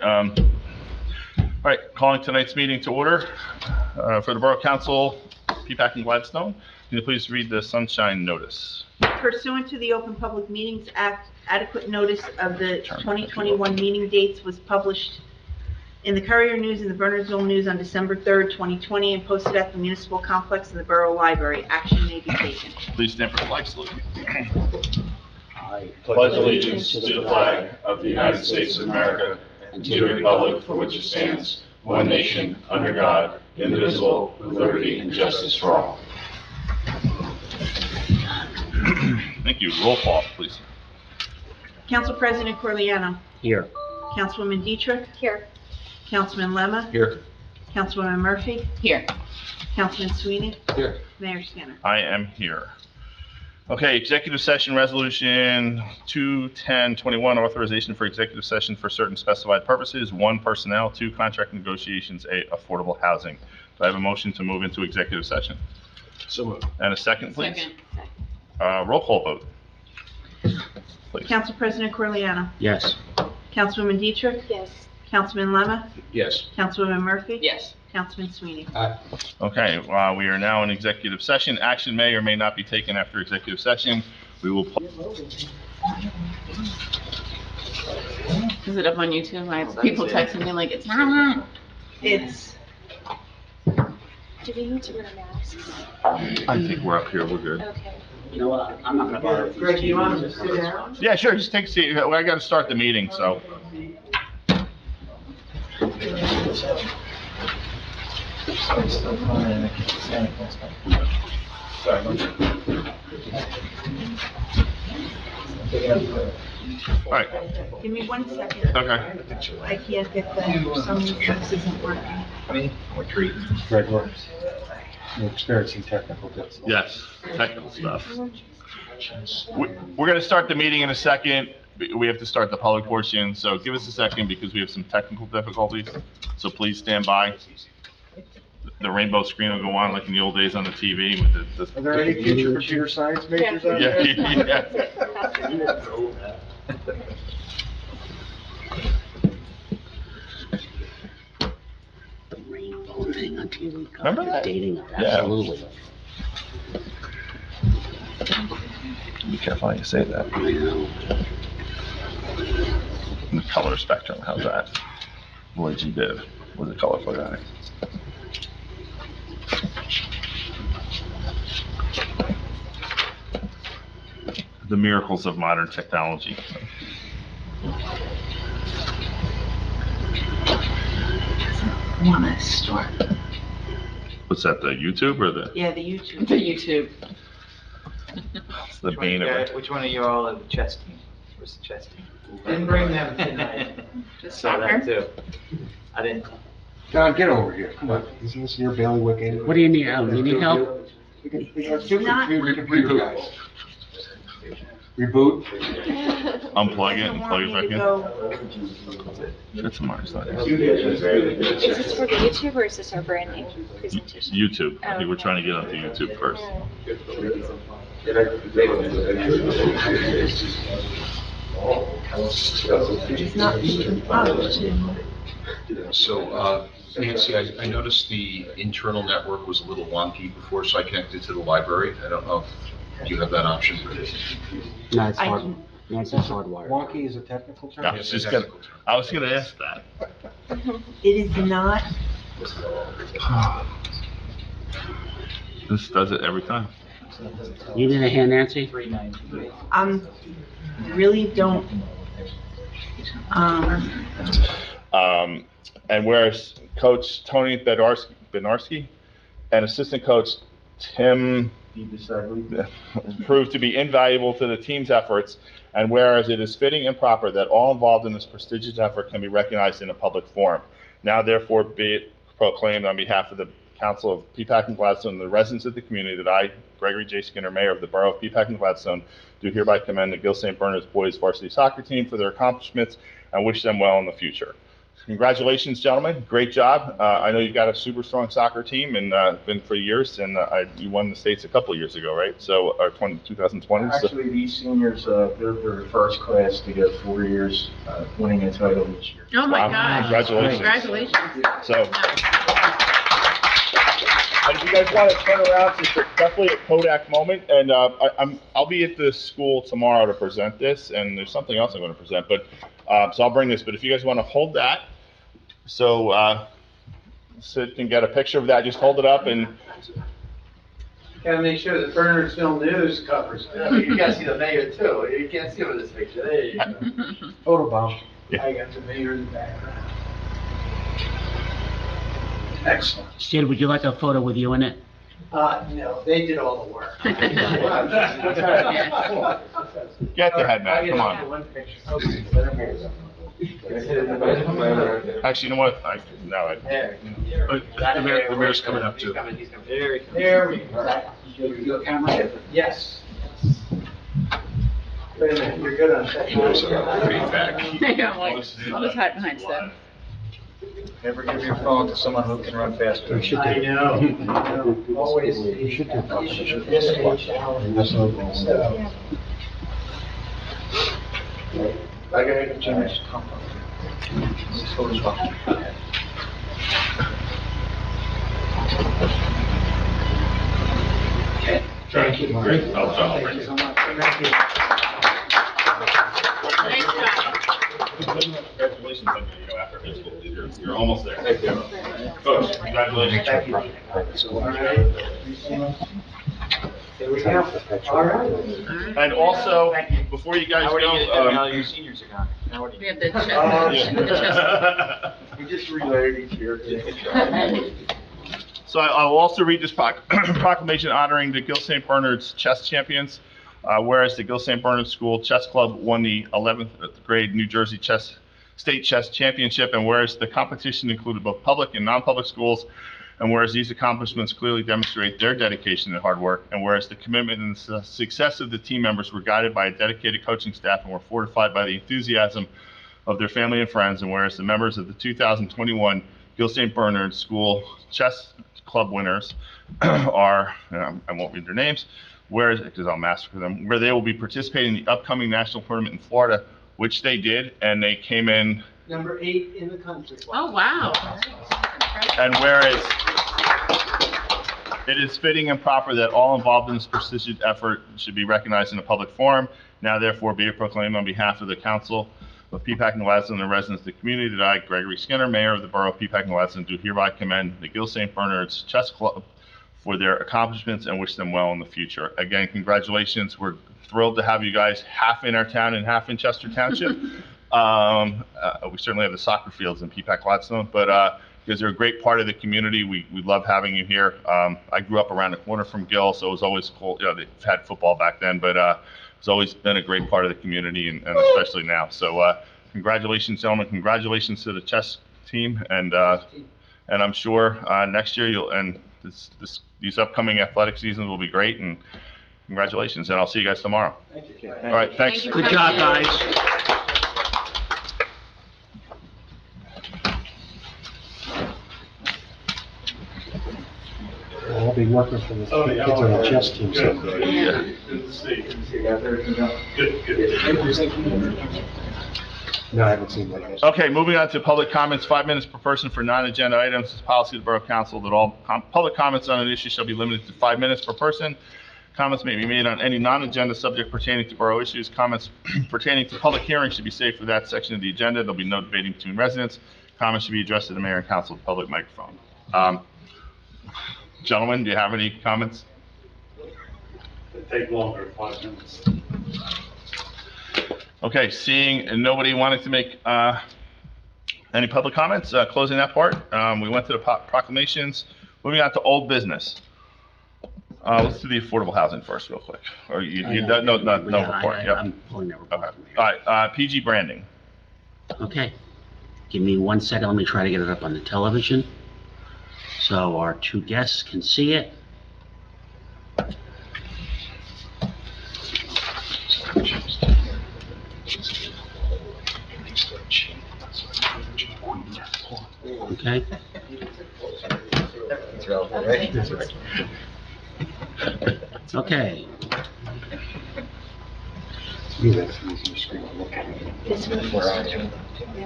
All right, calling tonight's meeting to order. For the Borough Council, PEAPACK and Gladstone, can you please read the sunshine notice? Pursuant to the Open Public Meetings Act, adequate notice of the 2021 meeting dates was published in the Courier News and the Bernardsville News on December 3rd, 2020, and posted at the municipal complex in the Borough Library. Action may be taken. Please stand for the flag salute. I pledge allegiance to the flag of the United States of America and to the republic for which it stands, one nation, under God, indivisible, with liberty and justice for all. Thank you. Roll call, please. Council President Corliano. Here. Councilwoman Dietrich. Here. Councilman Lemma. Here. Councilwoman Murphy. Here. Councilman Sweeney. Here. Mayor Skinner. I am here. Okay, executive session resolution 21021, authorization for executive session for certain specified purposes. 1, personnel. 2, contract negotiations. 8, affordable housing. Do I have a motion to move into executive session? So moved. And a second, please? Second. Roll call vote. Please. Council President Corliano. Yes. Councilwoman Dietrich. Yes. Councilman Lemma. Yes. Councilwoman Murphy. Yes. Councilman Sweeney. Okay, we are now in executive session. Action may or may not be taken after executive session. We will. Is it up on YouTube? I have people texting me like, it's not on. It's, Do we need to wear masks? I think we're up here, we're good. Okay. You know what? I'm not gonna bother. Greg, do you want to sit down? Yeah, sure, just take a seat. I gotta start the meeting, so. All right, give me 1 second. okay. I can't get the, for some reason this isn't working. Greg, we're experiencing technical difficulties. Yes, technical stuff. We're gonna start the meeting in a second. We have to start the public portion, so give us a second because we have some technical difficulties. So please stand by. The rainbow screen will go on like in the old days on the TV with the. Are there any future computer science majors out Yeah, there? yeah. The rainbow thing on TV. Remember that? Dating, Yeah. absolutely. Be careful how you say that. I know. The color spectrum, how's that? Lloyd G. Biv was a colorful guy. The miracles of modern technology. Want to start? What's that, the YouTube or the, Yeah, the YouTube. The YouTube. the bane of it? Which one of you all are the chess team? Where's the chess team? Didn't bring them tonight. Just Saw that soccer? too. I didn't. John, get over here, come on, isn't this your bailiwick anyway? What do you need, Alan? You need help? We got two Not- computer guys. Reboot? Unplug it and plug it back in? Go. That's Mars, not Is this for the YouTube or is this our brand new presentation? YouTube. I think we're trying to get onto YouTube first. It's not being published. So, Nancy, I noticed the internal network was a little wonky before, so I connected to the library. I don't know if you have that option. No, it's I hard. can- No, it's just hardwired. Wonky is a technical term? I was gonna ask that. It is not, This does it every time. You need a hand, Nancy? really don't, And whereas Coach Tony Bednarski and assistant coach Tim proved to be invaluable to the team's efforts, and whereas it is fitting and proper that all involved in this prestigious effort can be recognized in a public forum, now therefore be it proclaimed on behalf of the Council of PEAPACK and Gladstone and the residents of the community that I, Gregory J. Skinner, Mayor of the Borough of PEAPACK and Gladstone, do hereby commend the Gill St. Bernard's boys varsity soccer team for their accomplishments and wish them well in the future. Congratulations, gentlemen. Great job. I know you've got a super strong soccer team and been for years, and you won the states a couple of years ago, right? So, 2020. So. Actually, these seniors, they're the first class to get 4 years winning a title each year. Oh, my Wow. gosh. Congratulations. Congratulations. So, and if you guys want to turn around, since it's definitely a Kodak moment, and I'll be at the school tomorrow to present this, and there's something else I'm going to present, but so I'll bring this. But if you guys want to hold that, so Sid can get a picture of that. Just hold it up and. Gotta make sure the Bernardsville News covers it. You gotta see the mayor too. You can't see him in this picture. There you go. Photo bomb. I got the mayor in the background. Excellent. Sid, would you like a photo with you in it? No, they did all the work. Get the head man. Come on. One picture. Actually, you know what? There. The mayor's coming up too. He's coming. There we go. You a camera? Yes. Wait a minute, you're good on PEAPACK. Yeah, I'm like, I'll just hide behind stuff. Never give your phone to someone who can run faster. We should I do. know. Always We the should do. issue of this age challenge. That's no problem. So, I gotta change. This photo's fine. Thank you. Great. Thank you so much. Thank you. Nice job. Congratulations on after high school. You're almost there. Thank you. Folks, congratulations. Thank you. All right. There we go. All right. And also, before you guys Now what do you get go, now your seniors are gone? Now what do We you? have the chest. yeah. The chest. We just relayed each year. So I will also read this proclamation honoring the Gill St. Bernard's chess champions. Whereas the Gill St. Bernard School Chess Club won the 11th grade New Jersey State Chess Championship, and whereas the competition included both public and non-public schools, and whereas these accomplishments clearly demonstrate their dedication and hard work, and whereas the commitment and the success of the team members were guided by a dedicated coaching staff and were fortified by the enthusiasm of their family and friends, and whereas the members of the 2021 Gill St. Bernard School Chess Club winners are, I won't read their names, because I'll massacre them, where they will be participating in the upcoming national tournament in Florida, which they did, and they came in, Number 8 in the country. Oh, wow. and whereas it is fitting and proper that all involved in this prestigious effort should be recognized in a public forum, now therefore be it proclaimed on behalf of the Council of PEAPACK and Gladstone and the residents of the community that I, Gregory Skinner, Mayor of the Borough of PEAPACK and Gladstone, do hereby commend the Gill St. Bernard's Chess Club for their accomplishments and wish them well in the future. Again, congratulations. We're thrilled to have you guys half in our town and half in Chester Township. We certainly have the soccer fields in PEAPACK Gladstone, but because they're a great part of the community, we love having you here. I grew up around the corner from Gill, so it was always cool. You know, they've had football back then, but it's always been a great part of the community, and especially now. So congratulations, gentlemen. Congratulations to the chess team, and I'm sure next year these upcoming athletic seasons will be great, and congratulations, and I'll see you guys tomorrow. Thank you. All right, thanks. Thank you. Good job, guys. I'll be working for the kids on the chess team, so. Yeah. No, I haven't seen that yet. Okay, moving on to public comments, 5 minutes per person for non-agenda items. It's policy of the Borough Council that all public comments on an issue shall be limited to 5 minutes per person. Comments may be made on any non-agenda subject pertaining to borough issues. Comments pertaining to public hearings should be saved for that section of the agenda. There'll be no debating between residents. Comments should be addressed to the mayor and council with public microphone. Gentlemen, do you have any comments? Take longer, 5 minutes. Okay, seeing nobody wanting to make any public comments, closing that part. We went to the proclamations. Moving on to old business. Let's do the affordable housing first real quick. Or no report, yep. I'm pulling that Okay, report. all right, PG branding. Okay. Give me 1 second, let me try to get it up on the television, so our two guests can see it. Okay? It's relevant, right? That's right. Okay. To me, that's an easier screen to look at. Where I am.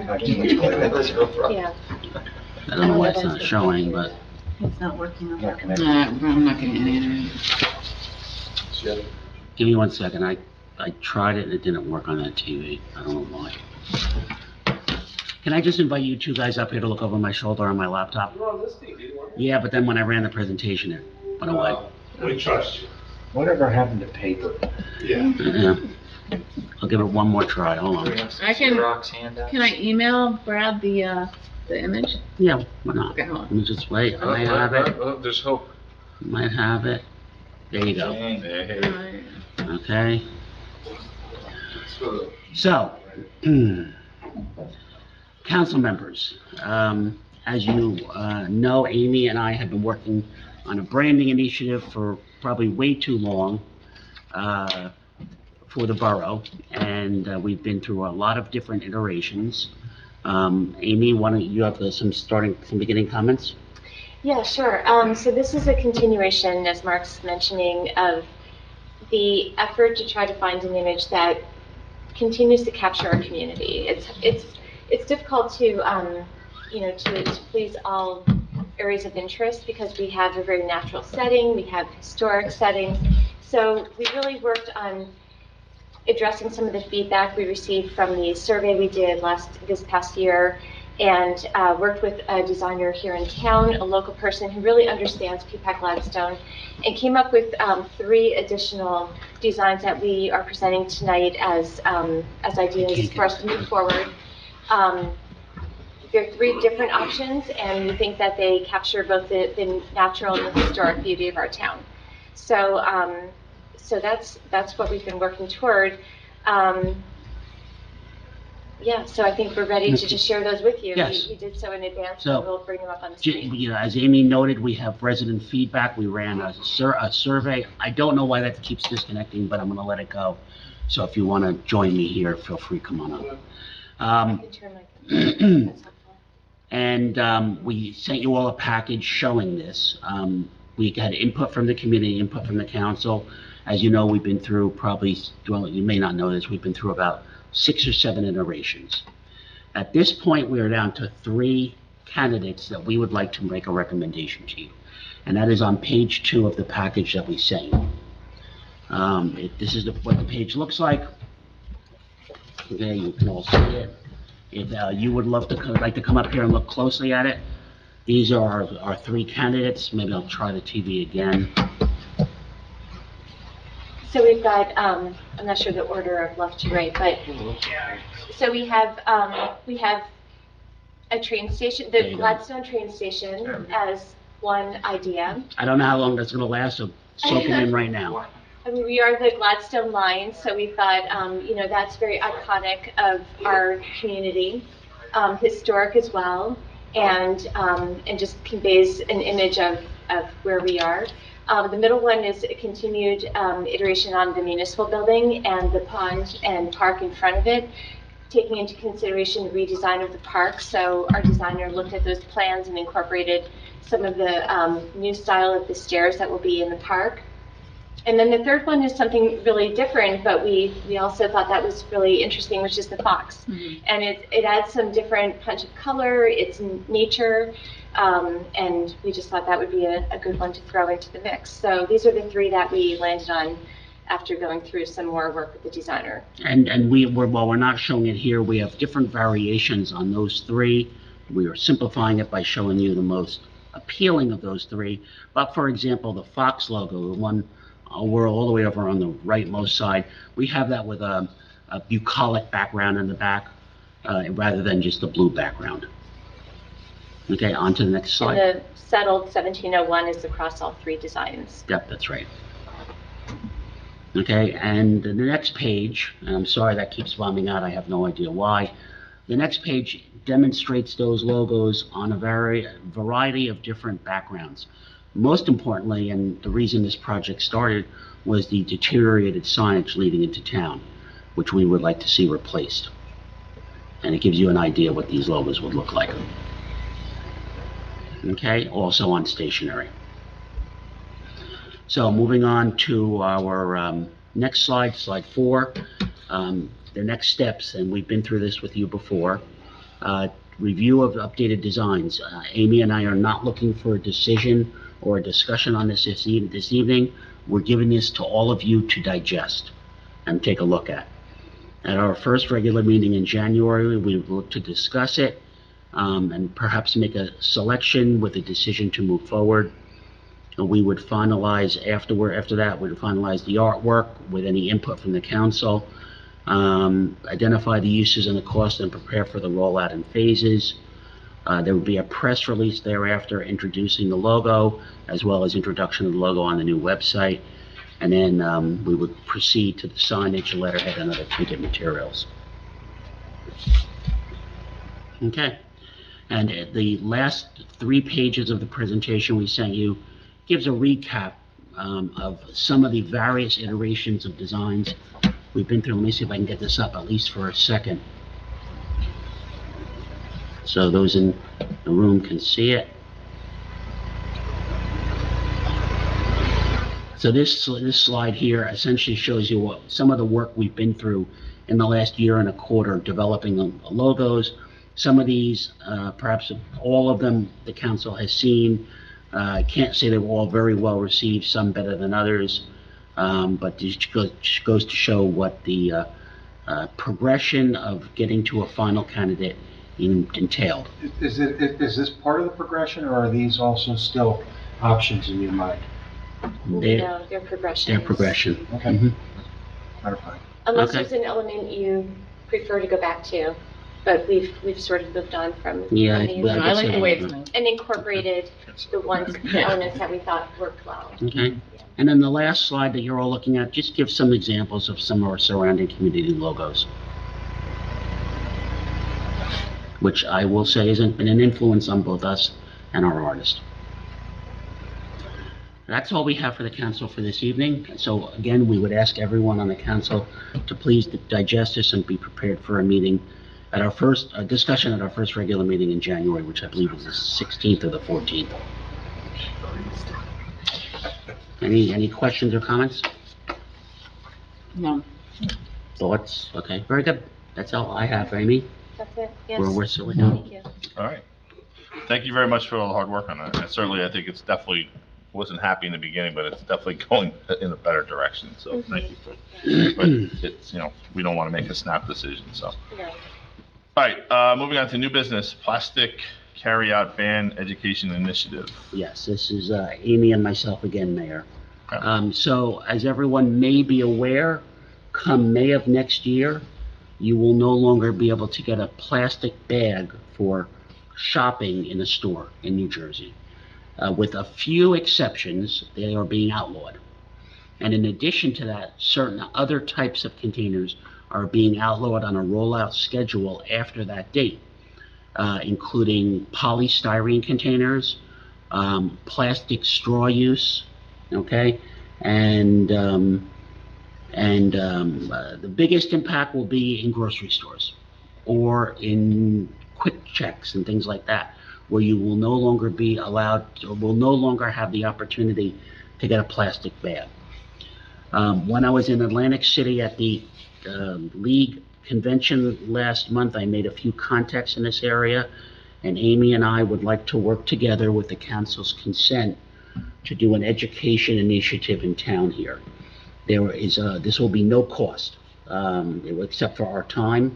Not too much glare. That's real rough. Yeah. I don't know why it's not showing, but It's not working on Not that. connected. I'm not getting any of it. give me 1 second. I tried it and it didn't work on that TV. I don't know why. Can I just invite you two guys up here to look over my shoulder on my laptop? You're on this TV, weren't Yeah, but then when I ran the presentation, it went away. We trust you. Whatever happened to paper? Yeah. Yeah. I'll give it one more try. Hold on. I can, can I email Brad the image? Yeah, why not? Okay, hold Let on. me just wait. I might have it. There's hope. Might have it. There you go. Hey. Okay. So, council members, as you know, Amy and I have been working on a branding initiative for probably way too long for the borough, and we've been through a lot of different iterations. Amy, why don't you have some beginning comments? Yeah, sure. So this is a continuation, as Mark's mentioning, of the effort to try to find an image that continues to capture our community. It's difficult to to please all areas of interest because we have a very natural setting, we have historic settings. So we really worked on addressing some of the feedback we received from the survey we did this past year, and worked with a designer here in town, a local person who really understands PEAPACK Gladstone, and came up with 3 additional designs that we are presenting tonight as ideas for us to move forward. There are 3 different options, and we think that they capture both the natural and the historic beauty of our town. So, so that's what we've been working toward. Yeah, so I think we're ready to just share those with you. Yes. We did so in advance, So, so we'll bring them up on the screen. As Amy noted, we have resident feedback. We ran a survey. I don't know why that keeps disconnecting, but I'm going to let it go. So if you want to join me here, feel free, come on up. I can turn my, that's helpful. And we sent you all a package showing this. We had input from the community, input from the council. As you know, we've been through probably, well, you may not know this, we've been through about 6 or 7 iterations. At this point, we are down to 3 candidates that we would like to make a recommendation to you. And that is on page 2 of the package that we sent you. This is what the page looks like. Okay, you can all see it. If you would like to come up here and look closely at it, these are our 3 candidates. Maybe I'll try the TV again. So we've got, I'm not sure the order of left to right, but, so we have a train station, There the you go. Gladstone train station as one idea. I don't know how long that's going to last, so soak it in right now. I mean, we are the Gladstone line, so we thought, that's very iconic of our community, historic as well, and just conveys an image of where we are. The middle one is a continued iteration on the municipal building and the pond and park in front of it, taking into consideration the redesign of the park. So our designer looked at those plans and incorporated some of the new style of the stairs that will be in the park. And then the third one is something really different, but we also thought that was really interesting, which is the fox. Mm-hmm. And it adds some different punch of color, it's nature, and we just thought that would be a good one to throw into the mix. So these are the 3 that we landed on after going through some more work with the designer. And while we're not showing it here, we have different variations on those 3. We are simplifying it by showing you the most appealing of those 3. But for example, the Fox logo, the one we're all the way over on the rightmost side, we have that with a bucolic background in the back, rather than just a blue background. Okay, on to the next slide. And the settled 1701 is across all 3 designs. Yep, that's right. Okay, and the next page, and I'm sorry that keeps bombing out, I have no idea why. The next page demonstrates those logos on a variety of different backgrounds. Most importantly, and the reason this project started, was the deteriorated signage leading into town, which we would like to see replaced. And it gives you an idea what these logos would look like. Okay, also on stationery. So moving on to our next slide, slide 4, the next steps, and we've been through this with you before. Review of updated designs. Amy and I are not looking for a decision or a discussion on this evening. We're giving this to all of you to digest and take a look at. At our first regular meeting in January, we will look to discuss it and perhaps make a selection with a decision to move forward. We would finalize after that, we would finalize the artwork with any input from the council, identify the uses and the cost, and prepare for the rollout in phases. There would be a press release thereafter introducing the logo, as well as introduction of the logo on the new website. And then we would proceed to the signage, letterhead, and other printed materials. Okay. And the last 3 pages of the presentation we sent you gives a recap of some of the various iterations of designs we've been through. Let me see if I can get this up at least for a second, so those in the room can see it. So this slide here essentially shows you what some of the work we've been through in the last year and a quarter developing the logos. Some of these, perhaps all of them, the council has seen. I can't say they were all very well received, some better than others, but this just goes to show what the progression of getting to a final candidate entailed. Is this part of the progression, or are these also still options in your mind? No, they're progression. Their progression. Okay. Mhm. Clarify. Unless Okay. there's an element you prefer to go back to, but we've sort of moved on from Yeah, these well, I like the way it's now. and incorporated the elements that we thought worked well. Okay. And then the last slide that you're all looking at just gives some examples of some of our surrounding community logos, which I will say has been an influence on both us and our artist. That's all we have for the council for this evening. So again, we would ask everyone on the council to please digest this and be prepared for a meeting at our first discussion at our first regular meeting in January, which I believe is the 16th or the 14th. Any questions or comments? No. Thoughts? Okay, very good. That's all I have, Amy. That's it, yes. We're silly now. Thank you. All right. Thank you very much for all the hard work on that. And certainly, I think it's definitely, wasn't happy in the beginning, but it's definitely going in a better direction. So thank you for, but it's, we don't want to make a snap decision, so. No. All right, moving on to new business, plastic carryout ban education initiative. Yes, this is Amy and myself again, Mayor. Okay. So as everyone may be aware, come May of next year, you will no longer be able to get a plastic bag for shopping in a store in New Jersey. With a few exceptions, they are being outlawed. And in addition to that, certain other types of containers are being outlawed on a rollout schedule after that date, including polystyrene containers, plastic straw use, okay? And the biggest impact will be in grocery stores or in quick checks and things like that, where you will no longer be allowed, or will no longer have the opportunity to get a plastic bag. When I was in Atlantic City at the League convention last month, I made a few contacts in this area, and Amy and I would like to work together with the council's consent to do an education initiative in town here. This will be no cost, except for our time.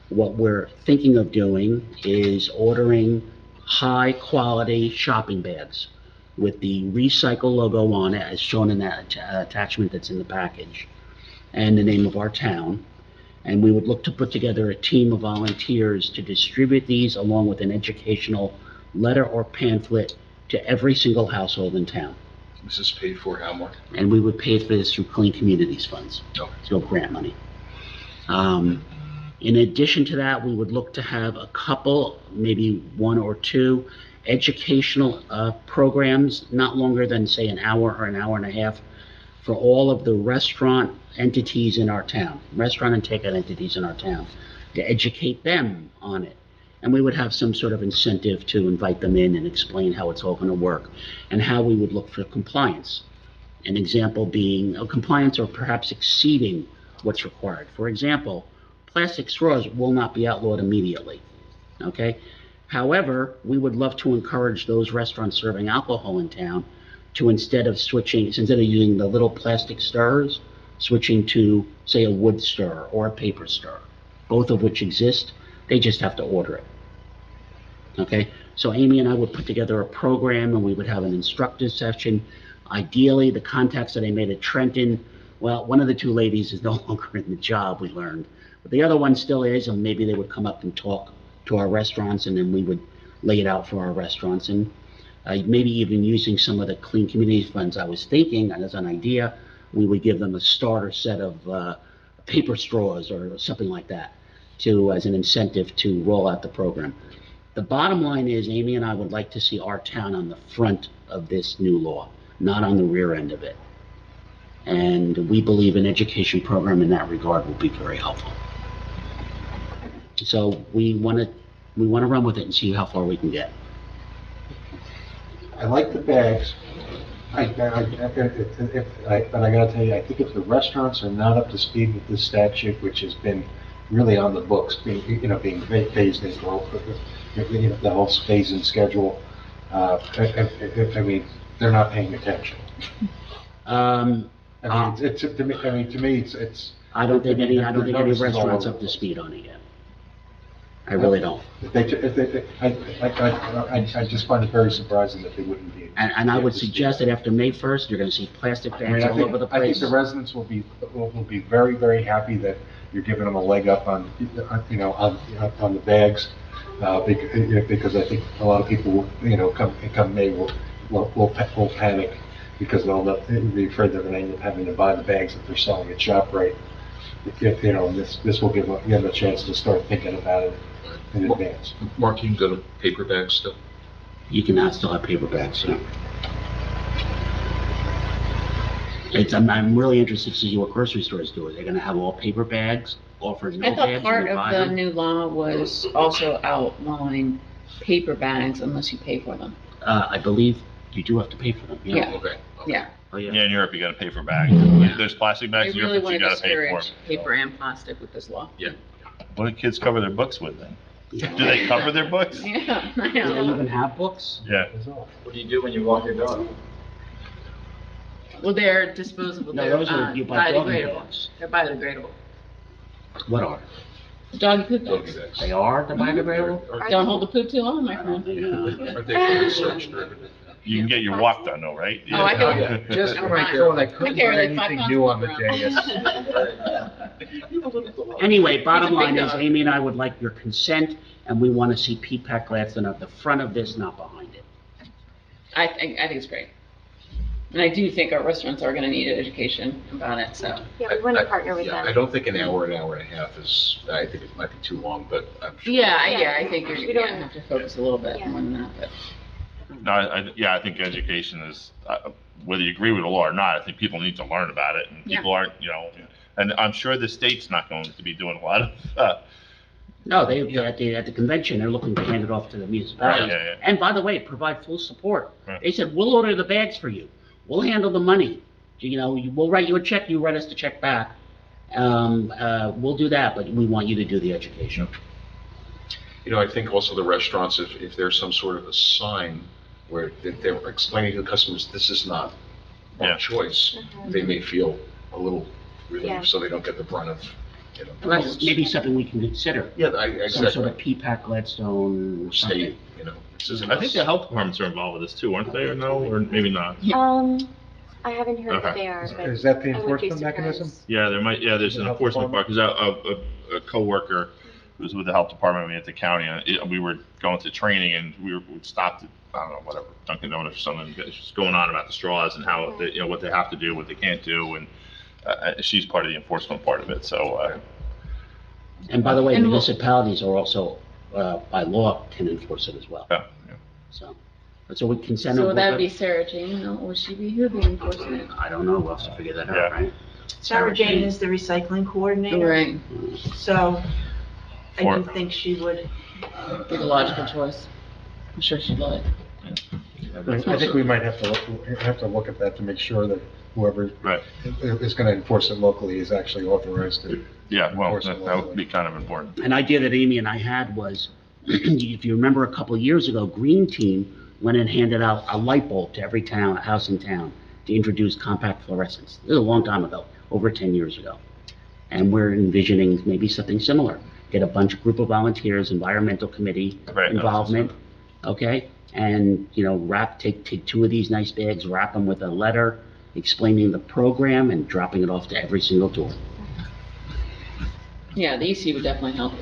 What we're thinking of doing is ordering high-quality shopping bags with the recycle logo on it, as shown in that attachment that's in the package, and the name of our town. And we would look to put together a team of volunteers to distribute these along with an educational letter or pamphlet to every single household in town. This is paid for how, Mark? And we would pay for this through Clean Communities funds, Okay. so grant money. In addition to that, we would look to have a couple, maybe 1 or 2, educational programs, not longer than, say, an hour or an hour and a half, for all of the restaurant entities in our town, restaurant and takeout entities in our town, to educate them on it. And we would have some sort of incentive to invite them in and explain how it's all going to work and how we would look for compliance. An example being compliance or perhaps exceeding what's required. For example, plastic straws will not be outlawed immediately, okay? However, we would love to encourage those restaurants serving alcohol in town to instead of using the little plastic stirrers, switching to, say, a wood stir or a paper stir, both of which exist. They just have to order it. Okay, so Amy and I would put together a program and we would have an instructor session. Ideally, the contacts that I made at Trenton, well, one of the two ladies is no longer in the job, we learned. But the other one still is, and maybe they would come up and talk to our restaurants, and then we would lay it out for our restaurants. And maybe even using some of the Clean Communities funds, I was thinking, as an idea, we would give them a starter set of paper straws or something like that as an incentive to roll out the program. The bottom line is, Amy and I would like to see our town on the front of this new law, not on the rear end of it. And we believe an education program in that regard will be very helpful. So we want to run with it and see how far we can get. I like the bags. But I gotta tell you, I think if the restaurants are not up to speed with this statute, which has been really on the books, being phased in, the whole phase-in schedule, I mean, they're not paying attention. To me, it's. I don't think any restaurants up to speed on it yet. I really don't. I just find it very surprising that they wouldn't be. And I would suggest that after May 1st, you're going to see plastic bags all over the place. I think the residents will be very, very happy that you're giving them a leg up on the bags, because I think a lot of people, come May will panic because they'll be afraid they're going to end up having to buy the bags that they're selling at ShopRite. This will give them a chance to start thinking about it in advance. Mark, you can go to paper bags still? You cannot still have paper bags, yeah. I'm really interested to see what grocery stores do. Are they going to have all paper bags, offer no I bags? thought part when you of buy the them? new law was also outline paper bags unless you pay for them. I believe you do have to pay for them. Yeah. Okay. Yeah. Oh, yeah. Yeah, in Europe, you gotta pay for bags. There's plastic They bags in really Europe, but you want to gotta pay for discourage paper and plastic with this law. Yeah. What do kids cover their books with then? Do they cover their books? Yeah, I Do they know. even have books? Yeah. What do you do when you walk your dog? Well, they're disposable. No, They're those are, you buy doggy biodegradable. bags. They're biodegradable. What are? Doggy poop Doggy bags. bags. They are, the biodegradable? Don't hold the poop too long, my friend. Aren't they research driven? You can get your walk done though, right? Oh, I Yeah. can- Just Oh, to make right. sure they I couldn't carry put like 5 anything pounds new on of the ground. dais. Anyway, bottom He's a big line is, dog. Amy and I would like your consent, and we want to see PEAPACK Gladstone at the front of this, not behind it. I think it's great. And I do think our restaurants are gonna need an education about it, so. Yeah, we want to partner with Yeah, them. I don't think an hour and a half is, I think it might be too long, but I'm sure. Yeah, I think We you're don't- gonna have to focus a little bit Yeah. more than that, but. No, I think education is, whether you agree with the law or not, I think people need to learn about it, and Yeah. people aren't, and I'm sure the state's not going to be doing a lot of, No, at the convention, they're looking to hand it off to the municipalities. Yeah. And by the way, provide full support. Right. They said, we'll order the bags for you. We'll handle the money. We'll write you a check, you write us the check back. We'll do that, but we want you to do the education. I think also the restaurants, if there's some sort of a sign where they're explaining to the customers, this is not Yeah. our choice, they may feel a little Yeah. relieved, so they don't get the brunt of, Well, that's maybe something we can consider. Yeah, Some sort of exactly. PEAPACK Gladstone or something. State, this isn't I think us. the health departments are involved with this too, aren't they, or no, or maybe not? I haven't heard that Okay. they are, but Is that the I would be enforcement mechanism? surprised. Yeah, there's an The health enforcement part, because a coworker who was with the health department, at the county, and we were going to training, and we stopped at, I don't know, whatever, Dunkin' Donuts or something, just going on about the straws and how, what they have to do, what they can't do, and she's part of the enforcement part of it, so, And by the way, And we'll- municipalities are also, by law, can enforce it as well. yeah. So we can send So them. would that be Sarah Jane, or she be, who'd be enforcing it? I don't know, we'll have to figure that Yeah. out, right? Sarah Jane is the recycling coordinator, Right. so I do think she would. Be the logical choice. I'm sure she'd love it. I think we might have to look at that to make sure that whoever Right. is going to enforce it locally is actually authorized to. Yeah, well, enforce it that would locally. be kind of important. An idea that Amy and I had was, if you remember a couple of years ago, Green Team went and handed out a light bulb to every house in town to introduce compact fluorescents. This is a long time ago, over 10 years ago. And we're envisioning maybe something similar. Get a group of volunteers, environmental committee Right. involvement, okay? And, take two of these nice bags, wrap them with a letter explaining the program and dropping it off to every single door. Yeah, the EC would definitely help.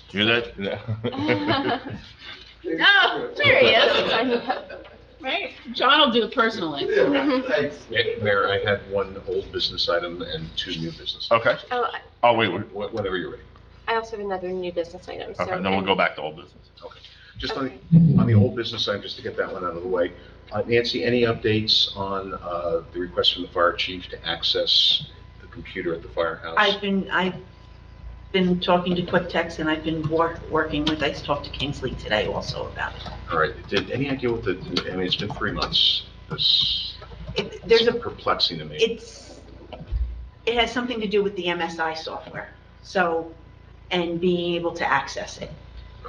Hear that? Yeah. Oh, there he is. Right? John will do it personally. Mayor, I had one old business item and two new business. Okay. Oh, wait, Whenever you're ready. I also have another new business item. okay, then we'll go back to old business. Okay. Just on the old business side, just to get that one out of the way. Nancy, any updates on the request from the fire chief to access the computer at the firehouse? I've been talking to QuickText, and I've been working with, I talked to Kingsley today also about it. All right. Any idea what it's been 3 months. There's a perplexing to me. It has something to do with the MSI software, so, and being able to access it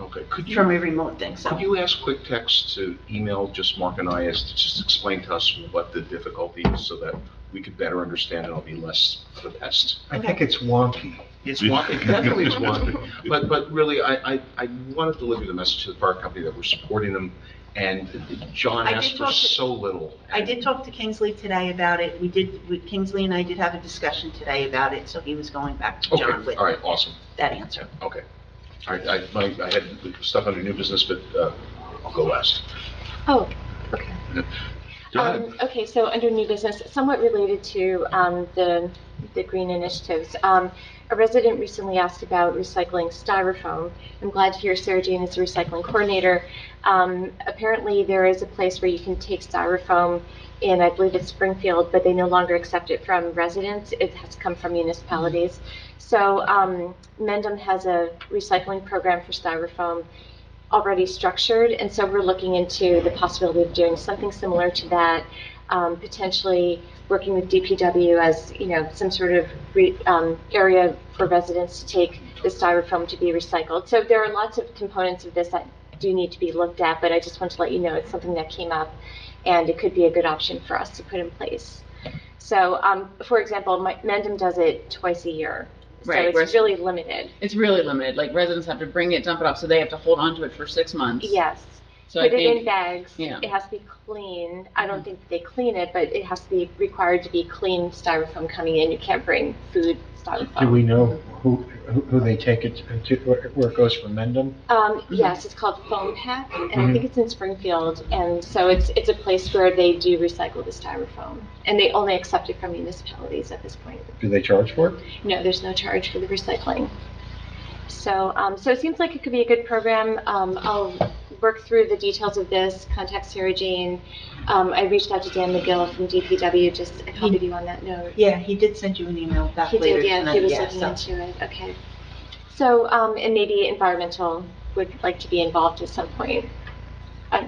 Okay. from a remote thing, so. Could you ask QuickText to email just Mark and I as to just explain to us what the difficulty is so that we could better understand and it'll be less of a pest? I think it's wonky. It's wonky, definitely it's wonky. But really, I want to deliver the message to the fire company that we're supporting them, and John I asked did for talk to- so little. I did talk to Kingsley today about it. Kingsley and I did have a discussion today about it, so he was going back to John Okay, with all right, awesome, that answer. okay. All right, I had stuff under new business, but I'll go last. Oh, okay. Go ahead. Okay, so under new business, somewhat related to the green initiatives. A resident recently asked about recycling styrofoam. I'm glad to hear Sarah Jane is a recycling coordinator. Apparently, there is a place where you can take styrofoam in, I believe it's Springfield, but they no longer accept it from residents. It has come from municipalities. So Mendham has a recycling program for styrofoam already structured, and so we're looking into the possibility of doing something similar to that, potentially working with DPW as, some sort of area for residents to take the styrofoam to be recycled. So there are lots of components of this that do need to be looked at, but I just want to let you know it's something that came up, and it could be a good option for us to put in place. So, for example, Mendham does it twice a year. So Right, it's really limited. It's really limited. Like residents have to bring it, dump it off, so they have to hold on to it for 6 months. Yes. So I Put it in think, bags. yeah. It has to be clean. I don't think they clean it, but it has to be required to be clean styrofoam coming in. You can't bring food styrofoam. Do we know who they take it to, where it goes from Mendham? Yes, it's called Foam Pack, and I think it's in Springfield. And so it's a place where they do recycle the styrofoam, and they only accept it from municipalities at this point. Do they charge for it? No, there's no charge for the recycling. So, so it seems like it could be a good program. I'll work through the details of this, contact Sarah Jane. I reached out to Dan McGill from DPW, just I copied you on that note. Yeah, he did send you an email back He later did, yeah, tonight. he was Yeah, looking so- into it, okay. So, and maybe environmental would like to be involved at some point,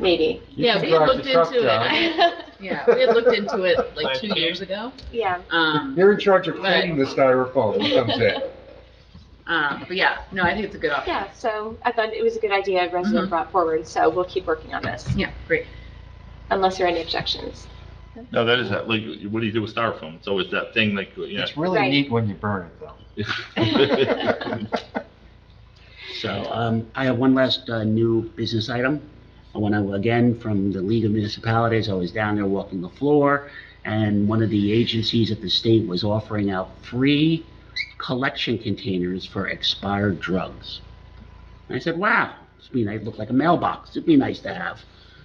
maybe. Yeah, we had looked into it. Yeah, we had looked into it like 2 years ago. Yeah, You're in charge of cleaning the styrofoam that comes in. But yeah, no, I think it's a good option. yeah, so I thought it was a good idea a resident brought forward, so we'll keep working on this, Yeah, great. unless there are any objections. No, that is that, like, what do you do with styrofoam? It's always that thing, like, yeah. It's really Right. neat when you burn it, though. So, I have one last new business item. Again, from the League of Municipalities, I was down there walking the floor, and one of the agencies at the state was offering out free collection containers for expired drugs. And I said, wow, it looked like a mailbox. It'd be nice to have.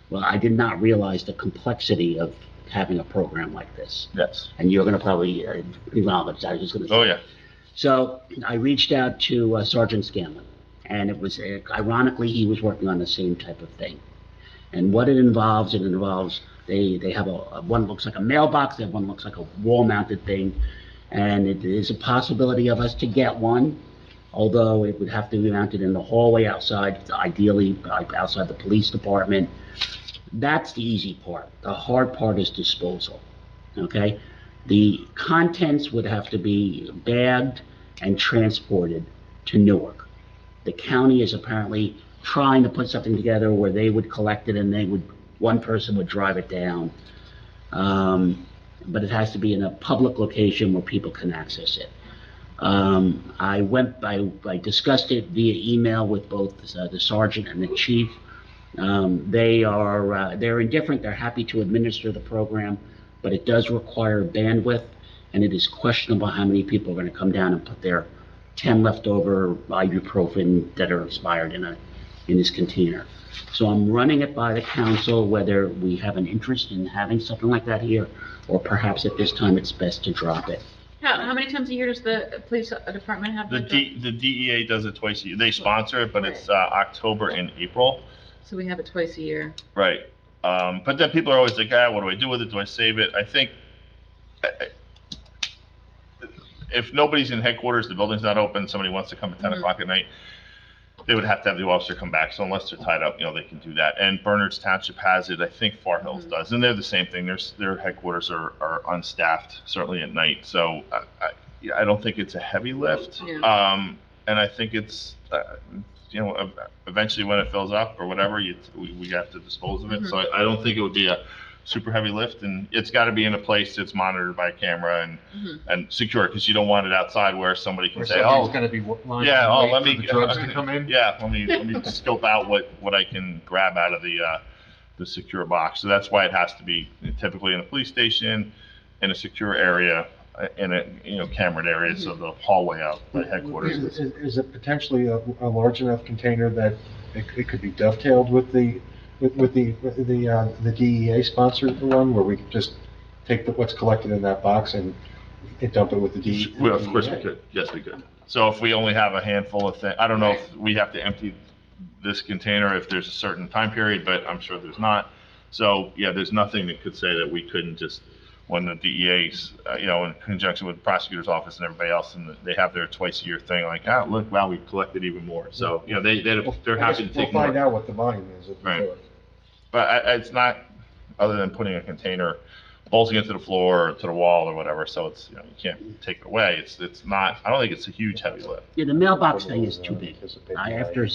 Well, I did not realize the complexity of having a program like this. Yes. And you're going to probably acknowledge that. I was just going to say. Oh, yeah. So I reached out to Sergeant Scanlon, and it was, ironically, he was working on the same type of thing. And what it involves, they have one looks like a mailbox, they have one looks like a wall-mounted thing, And it is a possibility of us to get one, although it would have to be mounted in the hallway outside, ideally outside the police department. That's the easy part. The hard part is disposal, okay? The contents would have to be bagged and transported to Newark. The county is apparently trying to put something together where they would collect it and one person would drive it down. But it has to be in a public location where people can access it. I discussed it via email with both the sergeant and the chief. They're indifferent. They're happy to administer the program, but it does require bandwidth, and it is questionable how many people are going to come down and put their 10 leftover ibuprofen that are expired in this container. So I'm running it by the council, whether we have an interest in having something like that here, or perhaps at this time it's best to drop it. How many times a year does the police department have? The DEA does it twice a year. They sponsor it, but it's October and April. So we have it twice a year. Right. But then people are always like, what do I do with it? Do I save it? I think if nobody's in headquarters, the building's not open, somebody wants to come at 10 o'clock at night, they would have to have the officer come back. So unless they're tied up, they can do that. And Bernards Township has it. I think Far Hills does. And they're the same thing. Their headquarters are unstaffed, certainly at night. So I don't think it's a heavy lift. Yeah. And I think it's, eventually when it fills up or whatever, we have to dispose of it. So I don't think it would be a super heavy lift, and it's got to be in a place that's monitored by camera and secure, because you don't want it outside where somebody can say, It's gonna be lined let me for the drugs to come in. let me scope out what I can grab out of the secure box. So that's why it has to be typically in a police station, in a secure area, in a cameraed area, so the hallway out by headquarters. Is it potentially a large enough container that it could be dovetailed with the DEA sponsored one, where we could just take what's collected in that box and dump it with the DEA? Well, of course we could. Yes, we could. So if we only have a handful of things, I don't know if we have to empty this container if there's a certain time period, but I'm sure there's not. So yeah, there's nothing that could say that we couldn't just, when the DEA's, in conjunction with the prosecutor's office and everybody else, and they have their twice a year thing, like, look, wow, we've collected even more. So, they're happy to take more. We'll find out what the volume is. Right. But it's not, other than putting a container, bolting it to the floor or to the wall or whatever, so it's, you can't take it away. It's not, I don't think it's a huge heavy lift. Yeah, the mailbox thing is too big, after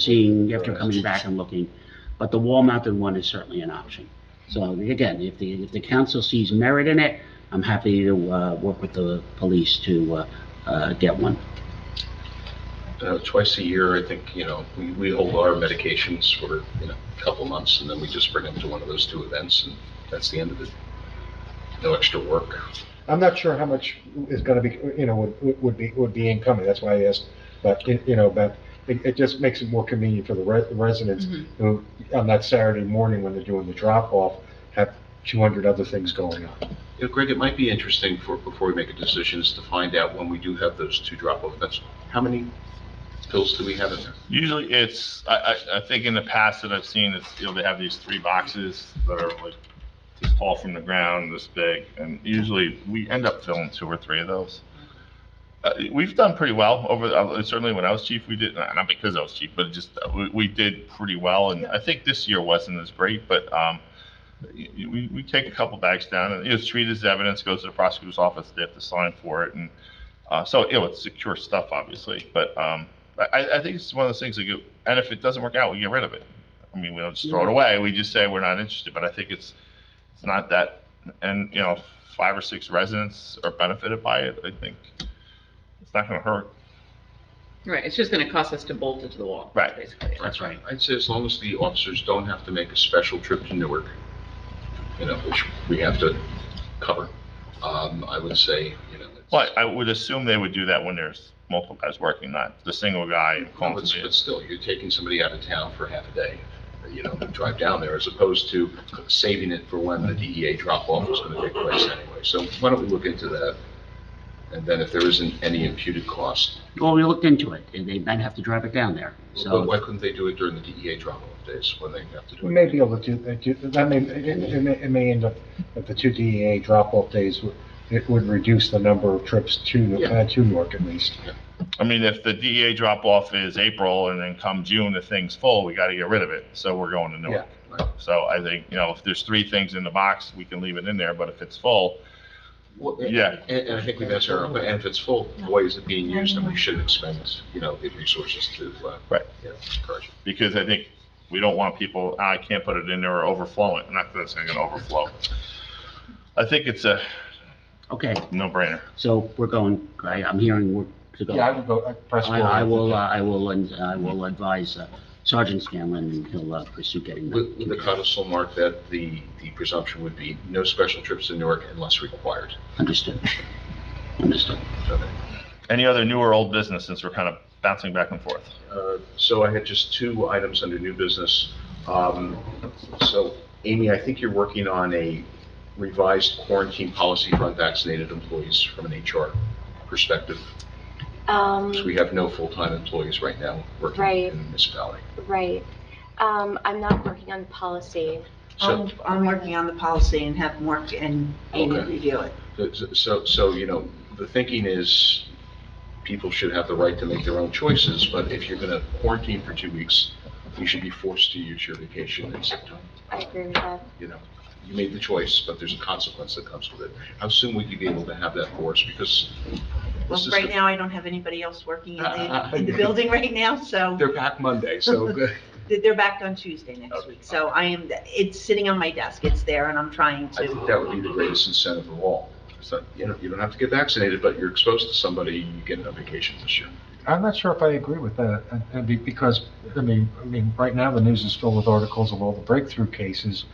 coming back and looking, but the wall-mounted one is certainly an option. So again, if the council sees merit in it, I'm happy to work with the police to get one. Twice a year, I think, we hold our medications for, a couple months, and then we just bring them to one of those two events, and that's the end of it. No extra work. I'm not sure how much is gonna be, would be incoming, that's why I asked, but, but it just makes it more convenient for the residents who, on that Saturday morning when they're doing the drop-off, have 200 other things going on. Greg, it might be interesting before we make a decision, is to find out when we do have those two drop-off events, how many pills do we have in there? Usually it's, I think in the past that I've seen, it's, they have these 3 boxes that are like this tall from the ground, this big, and usually we end up filling 2 or 3 of those. We've done pretty well certainly when I was chief, we did, not because I was chief, but just, we did pretty well, and I think this year wasn't as great, but, we take a couple bags down, and it's treated as evidence, goes to the prosecutor's office, they have to sign for it, and, so, it's secure stuff, obviously, but, I think it's one of those things, and if it doesn't work out, we get rid of it. I mean, we don't just throw it away, we just say we're not interested, but I think it's not that, and, 5 or 6 residents are benefited by it, I think it's not gonna hurt. Right, it's just gonna cost us to bolt it to the wall. Right. Basically. That's right. I'd say as long as the officers don't have to make a special trip to Newark, which we have to cover, I would say, Well, I would assume they would do that when there's multiple guys working, not the single guy calling But me. still, you're taking somebody out of town for half a day, to drive down there, as opposed to saving it for when the DEA drop-off is gonna take place anyway. So why don't we look into that? And then if there isn't any imputed cost, Well, we looked into it, and they might have to drive it down there, but so. why couldn't they do it during the DEA drop-off days when they have to do We it? may be able to it may end up, that the 2 DEA drop-off days it would reduce the number of trips to Newark at least. I mean, if the DEA drop-off is April and then come June, the thing's full, we gotta get rid of it, so we're going to Newark. So I think, if there's 3 things in the box, we can leave it in there, but if it's full, Well, yeah. And I think we've answered, and if it's full, why is it being used, and we should expend, the resources to, Right. encourage it. Because I think we don't want people, I can't put it in there or overflow it, not that it's gonna overflow. I think it's a Okay, no-brainer. so we're going, I'm hearing we're to go. Yeah, I would go, press forward. I will advise Sergeant Scanlon, and he'll pursue getting that. With the codicil mark that the presumption would be no special trips to Newark unless required. Understood. Okay. Any other new or old business, since we're kind of bouncing back and forth? So I had just 2 items under new business. So Amy, I think you're working on a revised quarantine policy for unvaccinated employees from an HR perspective. Because we have no full-time employees right now working Right. in the municipality. Right. I'm not working on policy. So, I'm working on the policy and have Mark and Amy Okay. review it. so, the thinking is people should have the right to make their own choices, but if you're gonna quarantine for 2 weeks, you should be forced to use your vacation and sick time. I agree with that. You made the choice, but there's a consequence that comes with it. How soon would you be able to have that for us? Because Well, this is right the- now, I don't have anybody else working in the building right now, so They're back Monday, so they're back on Tuesday next Okay. week. So it's sitting on my desk, it's there, and I'm trying I think to, that would be the greatest incentive of all. So, you don't have to get vaccinated, but you're exposed to somebody, you get a vacation this year. I'm not sure if I agree with that, because, right now, the news is filled with articles of all the breakthrough cases.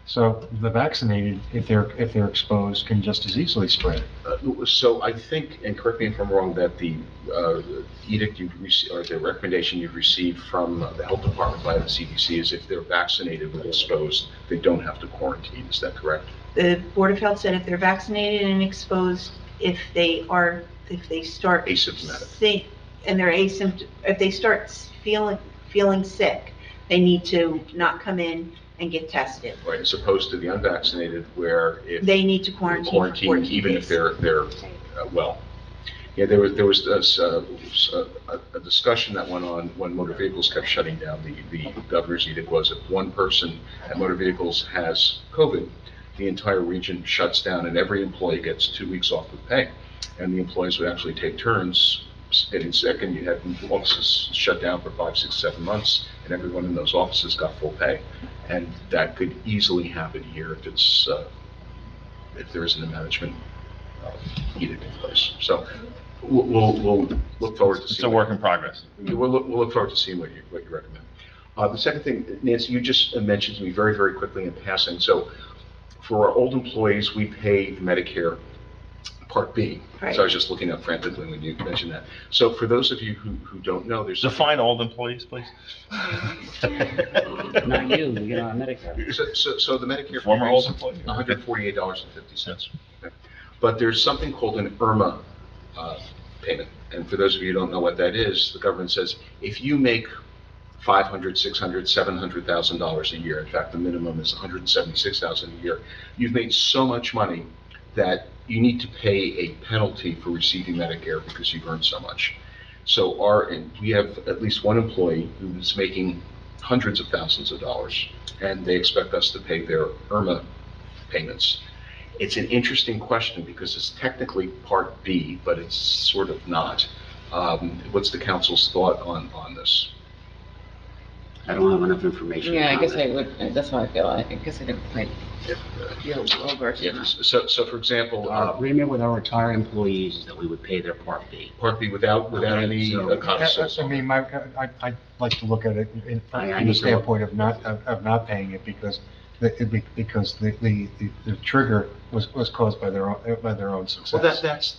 So the vaccinated, if they're exposed, can just as easily spread it. So I think, and correct me if I'm wrong, that the edict you've received, or the recommendation you've received from the health department by the CDC is if they're vaccinated or exposed, they don't have to quarantine. Is that correct? the Board of Health said if they're vaccinated and exposed, if they start Asymptomatic. and they're if they start feeling sick, they need to not come in and get tested. Right, as opposed to the unvaccinated, where if They need to quarantine for 14 even if days. they're well. Yeah, there was this, a discussion that went on when motor vehicles kept shutting down. The governor's edict was if one person at motor vehicles has COVID, the entire region shuts down and every employee gets 2 weeks off with pay. And the employees would actually take turns getting sick, and you had offices shut down for 5, 6, 7 months, and everyone in those offices got full pay. And that could easily happen here if there isn't a management edict in place. So we'll look forward to seeing. It's a work in progress. We'll look forward to seeing what you recommend. The second thing, Nancy, you just mentioned to me very, very quickly in passing. So for our old employees, we pay Medicare Part B. Right. So I was just looking up frantically when you mentioned that. So for those of you who don't know, there's Define old employees, please. Not you, on Medicare. So the Medicare Former premium is old employee? $148.50. Okay. But there's something called an IRMA payment. And for those of you who don't know what that is, the government says if you make $500,000, $600,000, $700,000 a year, in fact, the minimum is $176,000 a year, you've made so much money that you need to pay a penalty for receiving Medicare because you've earned so much. So we have at least one employee who's making hundreds of thousands of dollars, and they expect us to pay their IRMA payments. It's an interesting question because it's technically Part B, but it's sort of not. What's the council's thought on this? I don't have enough information. to Yeah, I guess I comment. would, that's how I feel. I guess I didn't quite feel well versed in that. So for example, Our agreement with our retired employees is that we would pay their Part B. Part B without any So- codicils. I'd like to look at it I from the need to- standpoint of not paying it because the trigger was caused by their own success. Well,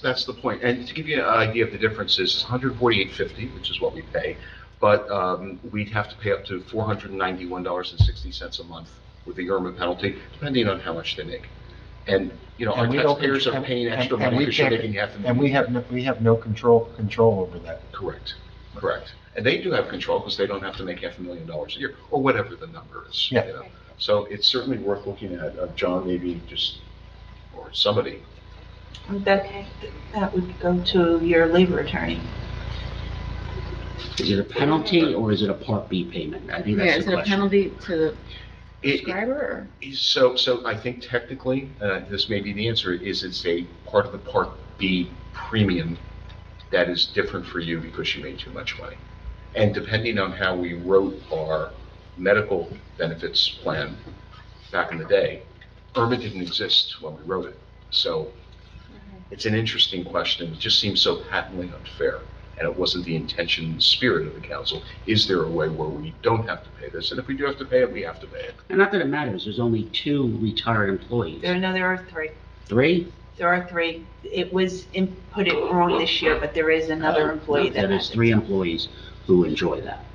that's the point. And to give you an idea of the differences, it's $148.50, which is what we pay, but we'd have to pay up to $491.60 a month with the IRMA penalty, depending on how much they make. And, our And we don't- taxpayers are paying extra and money we because you're can't- making half a And million. we have no control over that. Correct. And they do have control because they don't have to make $500,000 a year, or whatever the number is. Yeah. So it's certainly worth looking at. John, maybe or somebody That would go to your labor attorney. Is it a penalty or is it a Part B payment? I think Yeah, that's is the it a question. penalty to the It- subscriber or? So I think technically, this may be the answer, is it's a part of the Part B premium that is different for you because you made too much money. And depending on how we wrote our medical benefits plan back in the day, IRMA didn't exist when we wrote it. So it's an interesting question. It just seems so patently unfair. And it wasn't the intention and spirit of the council. Is there a way where we don't have to pay this? And if we do have to pay it, we have to pay it. And not that it matters, there's only 2 retired employees. There are 3. 3? There are 3. It was put it wrong this year, but there is another employee that There's has it. 3 employees who enjoy that,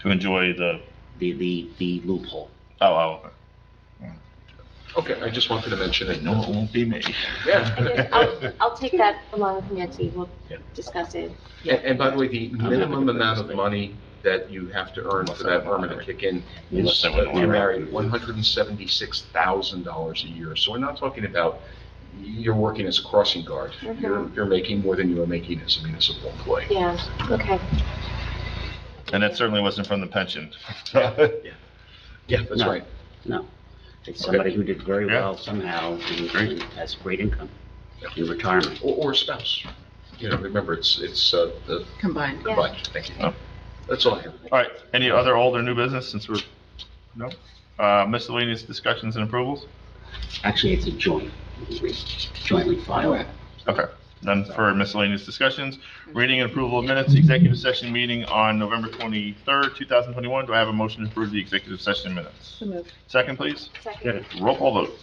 To enjoy the, the loophole. oh, Okay, I just wanted to mention it. no, it won't be me. Yeah. Yes, I'll take that along with Nancy, we'll discuss it. And by the way, the minimum amount of money that you have to earn for that IRMA to kick in is, you're married, $176,000 a year. So we're not talking about you're working as a crossing guard. You're making more than you are making as a municipal employee. Yeah, okay. And that certainly wasn't from the pension. Yeah, that's No. right. No. It's somebody who did very Yeah. well somehow and has great income in retirement. Or a spouse. You know, remember, it's the Combined. Yeah. combined. Thank you. Oh. That's all I have. All right, any other old or new business since we're, no? Miscellaneous discussions and approvals? Actually, it's a jointly filed. Okay, none for miscellaneous discussions. Reading and approval of minutes, executive session meeting on November 23rd, 2021. Do I have a motion to approve the executive session minutes? So moved. Second, please. Second. Roll call vote.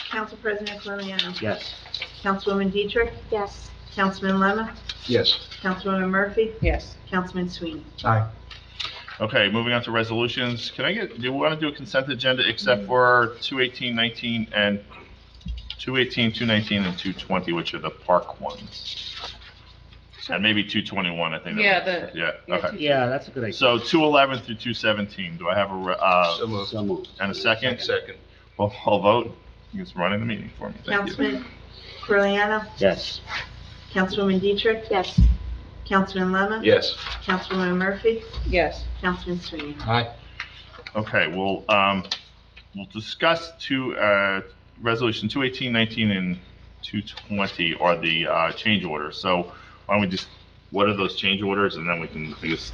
Council President Corriano. Yes. Councilwoman Dietrich. Yes. Councilman Lemma. Yes. Councilwoman Murphy. Yes. Councilman Sweeney. Aye. Okay, moving on to resolutions. Do we want to do a consent agenda except for 218-19 and 218, 219, and 220, which are the park ones? And maybe 221, I think. Yeah, Yeah, okay. Yeah, that's a good idea. So 211 through 217, do I have So moved. So moved. and a second? Second. I'll vote. It's running the meeting for me. Thank you. Councilman Corriano. Yes. Councilwoman Dietrich. Yes. Councilman Lemma. Yes. Councilwoman Murphy. Yes. Councilman Sweeney. Aye. Okay, we'll discuss resolution 218-19 and 220 are the change orders. So why don't we what are those change orders? And then we can, I guess,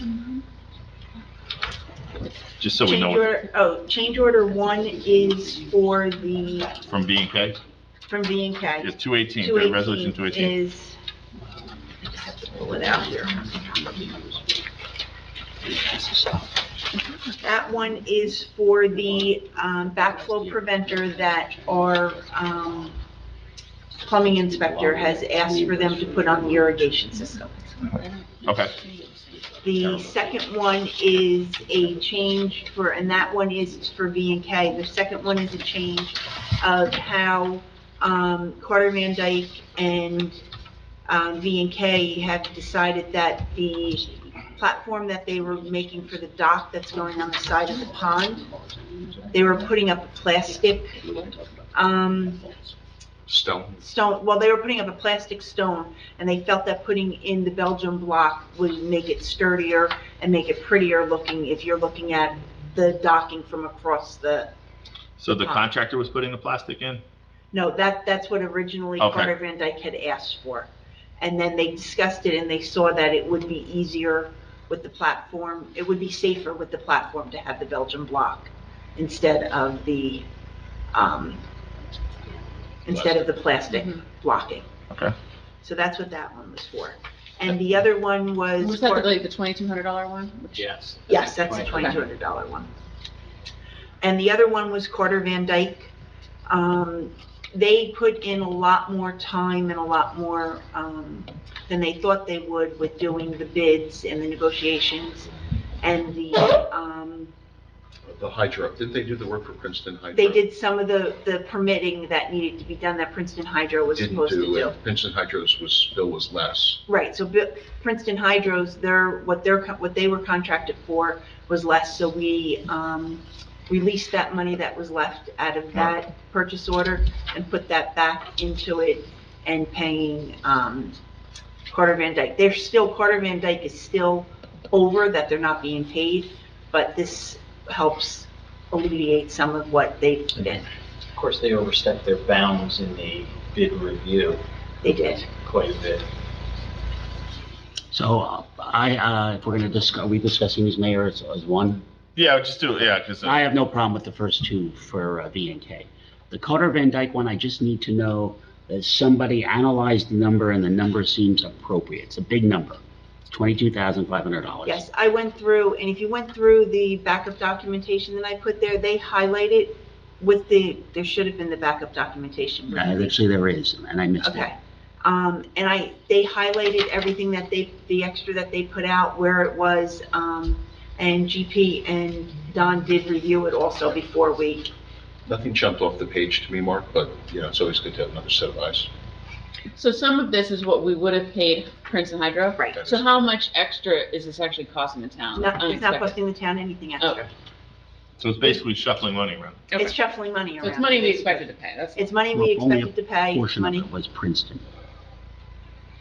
just so we know Change order 1 is for from B&K. from B&K. It's 218, the resolution 218. Is, I just have to pull it out here. That one is for the backflow preventer that our plumbing inspector has asked for them to put on the irrigation system. Okay, The second one is a change and that one is for V&K. The second one is a change of how Carter Van Dyke and V&K have decided that the platform that they were making for the dock that's going on the side of the pond, they were putting up a plastic Stone. well, they were putting up a plastic stone, and they felt that putting in the Belgian block would make it sturdier and make it prettier looking if you're looking at the docking from across the, so the contractor was putting the plastic in? no, that's what originally Okay. Carter Van Dyke had asked for. And then they discussed it and they saw that it would be easier with the platform, it would be safer with the platform to have the Belgian block instead of the plastic blocking. Okay. So that's what that one was for. And the other one was. Was that like the $2,200 one? Yes. Yes, that's the $2,200 one. And the other one was Carter Van Dyke. They put in a lot more time and a lot more than they thought they would with doing the bids and the negotiations and The hydro. Didn't they do the work for Princeton Hydro? they did some of the permitting that needed to be done that Princeton Hydro was Didn't supposed to do do. it. Princeton Hydro's bill was less. Right, so Princeton Hydro's, what they were contracted for was less, so we release that money that was left out of that purchase order and put that back into it and paying, Carter Van Dyke. Carter Van Dyke is still over that they're not being paid, but this helps alleviate some of what they put in. Of course, they overstepped their bounds in the bid review They did. quite a bit. So, if we're gonna discuss, are we discussing these, Mayor, as one? Yeah, just do it, yeah, because, I have no problem with the first two for V and K. The Carter Van Dyke one, I just need to know that somebody analyzed the number and the number seems appropriate. It's a big number. It's $22,500. Yes, I went through, and if you went through the backup documentation that I put there, they highlighted with there should have been the backup documentation. Actually, there is, and I missed it. Okay. They highlighted everything that the extra that they put out, where it was, and GP and Don did review it also before we, Nothing jumped off the page to me, Mark, but, it's always good to have another set of eyes. So some of this is what we would have paid Princeton Hydro? right. So how much extra is this actually costing the town? It's not Unexpected. costing the town anything extra. Okay. so it's basically shuffling money around. Okay. It's shuffling money So around. it's money we expected to pay, that's. It's money we Well, only expected to pay, Portion of money. it was Princeton.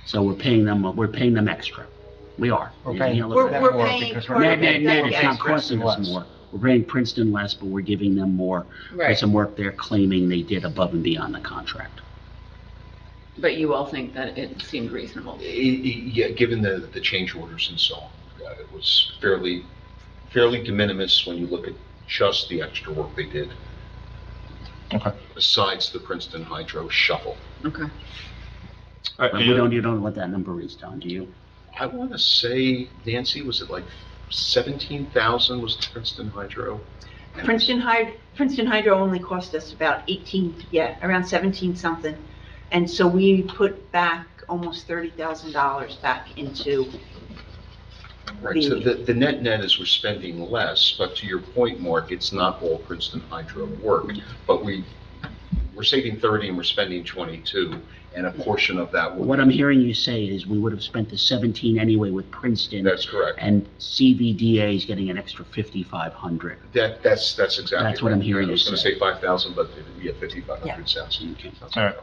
So we're paying them extra. We are. Okay. You know, We're More paying because Carter Net, Van net, net, Dyke it's not extra. costing us more. We're paying Princeton less, but we're giving them more for Right, some work they're claiming they did above and beyond the contract. but you all think that it seemed reasonable? Yeah, given the change orders and so on, it was fairly de minimis when you look at just the extra work they did. Okay. Besides the Princeton Hydro shuffle. Okay. All right, But any other- you don't know what that number is, Don, do you? I want to say, Nancy, was it like 17,000 was the Princeton Hydro? And- Princeton Hydro only cost us about 18, around 17 something. And so we put back almost $30,000 back into, Right, so the net is we're spending less, but to your point, Mark, it's not all Princeton Hydro work. But we're saving 30 and we're spending 22, and a portion of that will. What I'm hearing you say is we would have spent the 17 anyway with Princeton. That's correct. And CVDA is getting an extra 5,500. That's exactly. That's what I'm hearing I was you going to say. say 5,000, but yeah, 5,500 Yeah. sounds. Okay. All right.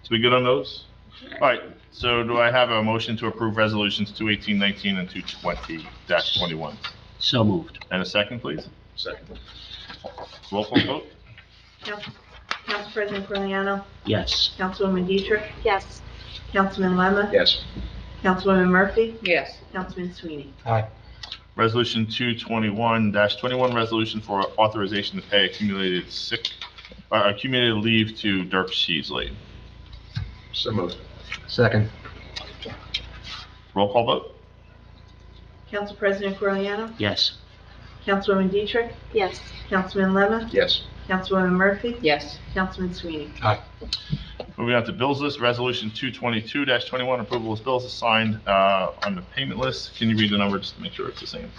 So we good on those? All right, so do I have a motion to approve resolutions 21819 and 220-21? So moved. And a second, please? Second. Roll call vote? Council President Corliano, Yes. Councilwoman Dietrich, Yes. Councilman Lemma, Yes. Councilwoman Murphy, Yes. Councilman Sweeney. Aye. Resolution 221-21, resolution for authorization to pay accumulated leave to Dirk Sheasley. So moved. Second. Roll call vote? Council President Corliano, Yes. Councilwoman Dietrich, Yes. Councilman Lemma, Yes. Councilwoman Murphy, Yes. Councilman Sweeney. Moving on to bills list, resolution 222-21, approval of bills assigned on the payment list. Can you read the number just to make sure it's the same?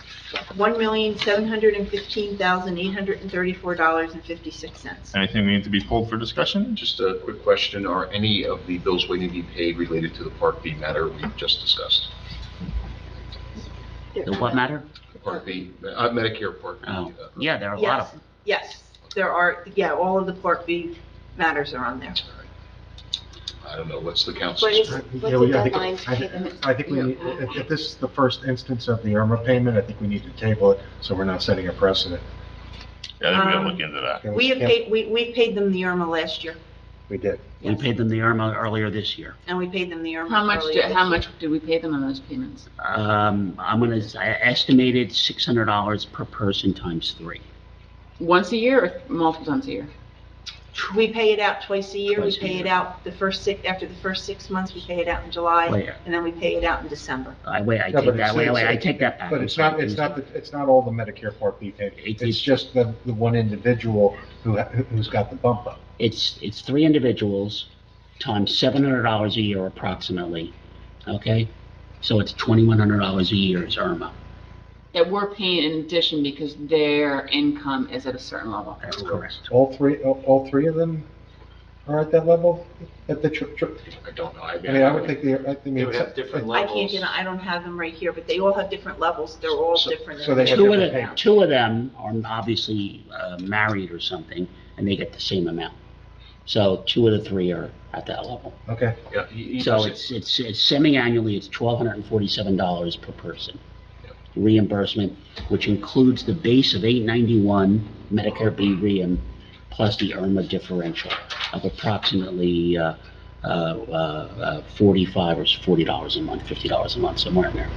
$1,715,834.56. Anything we need to be pulled for discussion? Just a quick question, are any of the bills waiting to be paid related to the Part B matter we just discussed? The what matter? Part B, Medicare Part B. Oh, yeah, there are a lot of them. Yes, there are, all of the Part B matters are on there. I don't know, what's the What council's? is, Yeah, what's the I think- deadline to pay them? I think we need, if this is the first instance of the IRMA payment, I think we need to table it, so we're not setting a precedent. Yeah, I think we gotta look into that. Can We have can- paid, we paid them the IRMA last year, We did. We paid them the IRMA earlier this year. and we paid them the IRMA How much, earlier this how year. much did we pay them on those payments? I estimated $600 per person times 3. Once a year or multiple times a year? We pay it out twice a year. We Twice a pay year. it out after the first 6 months, we pay it out in July, Wait. and then we pay it out in December. I Yeah, take but that, it's- I take that back. But I'm it's not, sorry. it's not all the Medicare Part B payment. It's- It's just the one individual who's got the bump up. It's 3 individuals times $700 a year approximately, okay? So it's $2,100 a year is IRMA. That we're paying in addition because their income is at a certain level. That's correct. All three of them? are at that level? At the, I don't know. I mean, I would think They would have different I can't levels. get, I don't have them right here, but they all have different levels. They're all different. so they have Two of different them, payments. two of them are obviously married or something, and they get the same amount. So two of the three are at that level. Okay, Yeah, So it's semi-annually, it's $1,247 per person. Reimbursement, which includes the base of $891 Medicare B reim, plus the IRMA differential of approximately 45 or $40 a month, $50 a month, somewhere in there.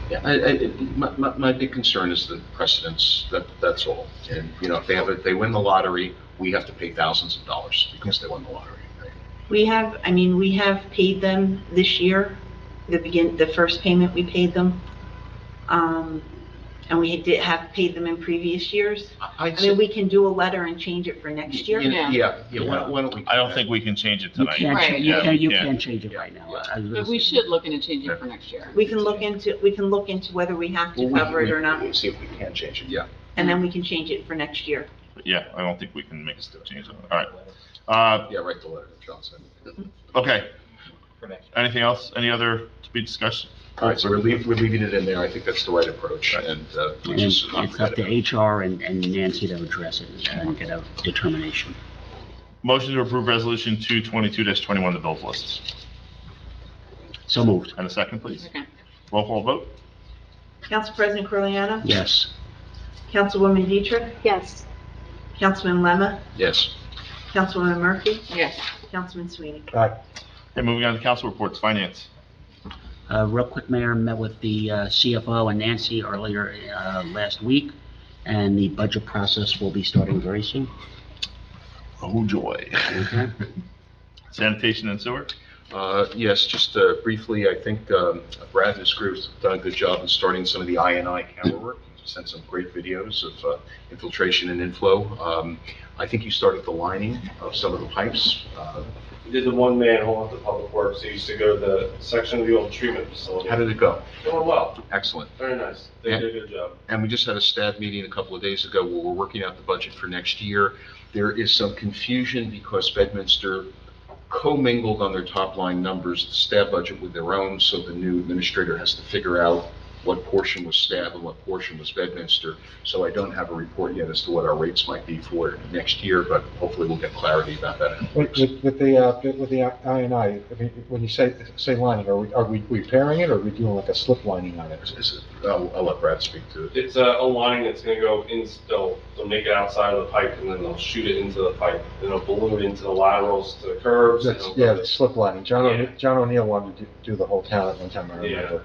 Yeah, my big concern is the precedence, that's all. And, you know, if they win the lottery, we have to pay thousands of dollars because they won the lottery, right? We have paid them this year, the first payment we paid them. And we did have paid them in previous years. I mean, we can do a letter and change it for next year. Yeah, why don't we? I don't think we can change it You tonight. can't, Right. you Yeah. can't change it right now. But we should look into changing it for next year. We can look into whether we have to cover it or not, We'll see if we can change it, yeah. and then we can change it for next year. Yeah, I don't think we can make a step change on it. All right. Yeah, write the letter, Johnson. Okay. For next. Anything else? Any other to be discussed? All right, so we're leaving it in there. I think that's the right approach, and And we'll just not it's forget up about it. to HR and Nancy to address it and get a determination. Motion to approve resolution 222-21, the bills list. So moved. And a second, please. Okay. Roll call vote. Council President Corliano? Yes. Councilwoman Dietrich? Yes. Councilman Lemma? Yes. Councilwoman Murphy? Yes. Councilman Sweeney? aye. Okay, moving on to council reports, finance. Real quick, Mayor, met with the CFO and Nancy earlier last week, and the budget process will be starting very soon. Oh, joy. Okay. Sanitation and sewer? Yes, just briefly, I think Brad and his group's done a good job in starting some of the I&I camera work. He sent some great videos of infiltration and inflow. I think you started the lining of some of the pipes. We did the one manhole at the Public Works. They used to go to the section of the old treatment facility. How did it go? Going well. Excellent. Very nice. They did a good job. And we just had a staff meeting a couple of days ago where we're working out the budget for next year. There is some confusion because Bedminster commingled on their top line numbers, the staff budget with their own, so the new administrator has to figure out what portion was staff and what portion was Bedminster. So I don't have a report yet as to what our rates might be for next year, but hopefully we'll get clarity about that. With the I&I, I mean, when you say lining, are we repairing it, or are we doing like a slip lining on it? I'll let Brad speak to it. It's a line that's gonna go in, they'll make it outside of the pipe and then they'll shoot it into the pipe. And it'll balloon into the laterals to the curbs. and it'll- Yeah, it's slip lining. Yeah. John O'Neill wanted to do the whole town at one time, I remember.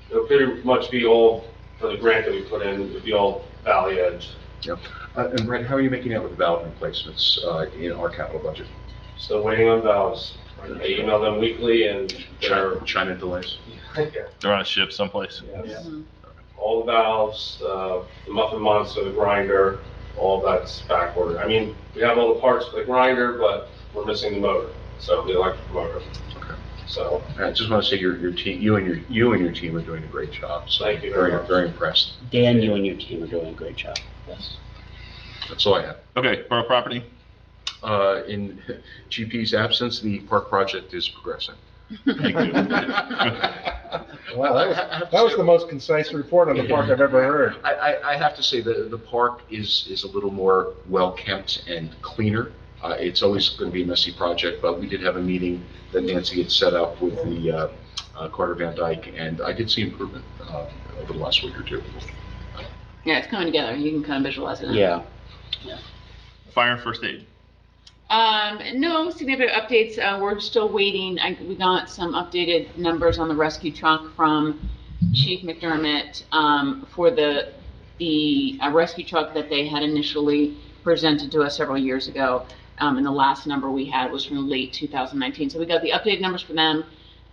It'll pretty much be all, for the grant that we put in, it'll be all valley edge. Yep. And Brad, how are you making out with valve replacements in our capital budget? Still waiting on valves. I email them weekly and they're, China delays? They're on a ship someplace. yes. All the valves, the muffin monster, the grinder, all that's back ordered. I mean, we have all the parts for the grinder, but we're missing the motor, so the electric motor. Okay. So, I just want to say your team, you and your team are doing a great job. So Thank you very much. Very impressed. Dan, you and your team are doing a great job. yes. That's all I have. Okay, borough property? In GP's absence, the park project is progressing. Thank you. Wow, that was the most concise report on the park I've ever heard. I have to say, the park is a little more well-kept and cleaner. It's always going to be a messy project, but we did have a meeting that Nancy had set up with the Carter Van Dyke, and I did see improvement over the last week or two. Yeah, it's coming together. You can kind of visualize it. Yeah. Fire and first aid? No significant updates. We're still waiting. We got some updated numbers on the rescue truck from Chief McDermott for the rescue truck that they had initially presented to us several years ago. And the last number we had was from late 2019. So we got the updated numbers for them.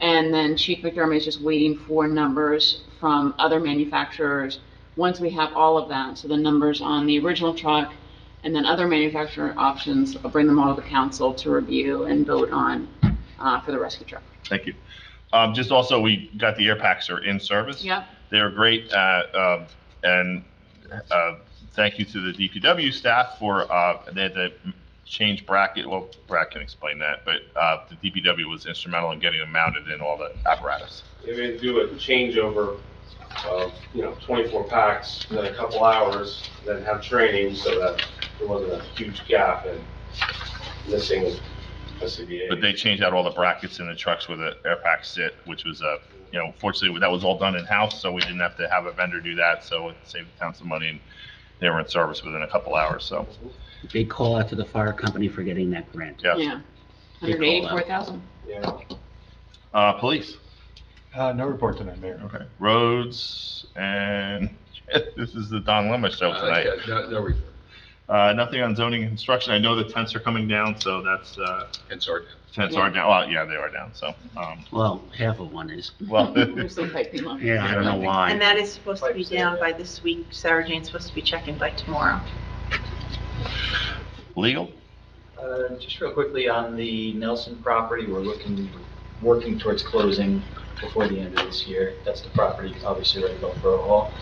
And then Chief McDermott is just waiting for numbers from other manufacturers. Once we have all of that, so the numbers on the original truck and then other manufacturer options, I'll bring them all to the council to review and vote on for the rescue truck. Thank you. Just also, we got the air packs are in service. Yep. They're great, and thank you to the DPW staff for, they had to change bracket, well, Brad can explain that, but, the DPW was instrumental in getting them mounted in all the apparatus. We had to do a changeover of, 24 packs within a couple hours, then have training so that there wasn't a huge gap in missing a CBA. But they changed out all the brackets in the trucks where the air packs sit, which was, fortunately, that was all done in-house, so we didn't have to have a vendor do that, so it saved the town some money, and they were in service within a couple hours, so, Big call out to the fire company for getting that grant. yes. Yeah. Big call out. 184,000. Yeah. Police, No report tonight, Mayor. okay, roads, and this is the Don Lemma show tonight. No report. Nothing on zoning and construction, I know the tents are coming down, so that's, And sorry. tents are down, well, yeah, they are down, so, Well, half of one is. well, We're still piping on. Yeah, I don't know why. And that is supposed to be down by this week. Sarah Jane's supposed to be checking by tomorrow. legal? Just real quickly on the Nelson property, we're working towards closing before the end of this year. That's the property, obviously, right above Borough Hall.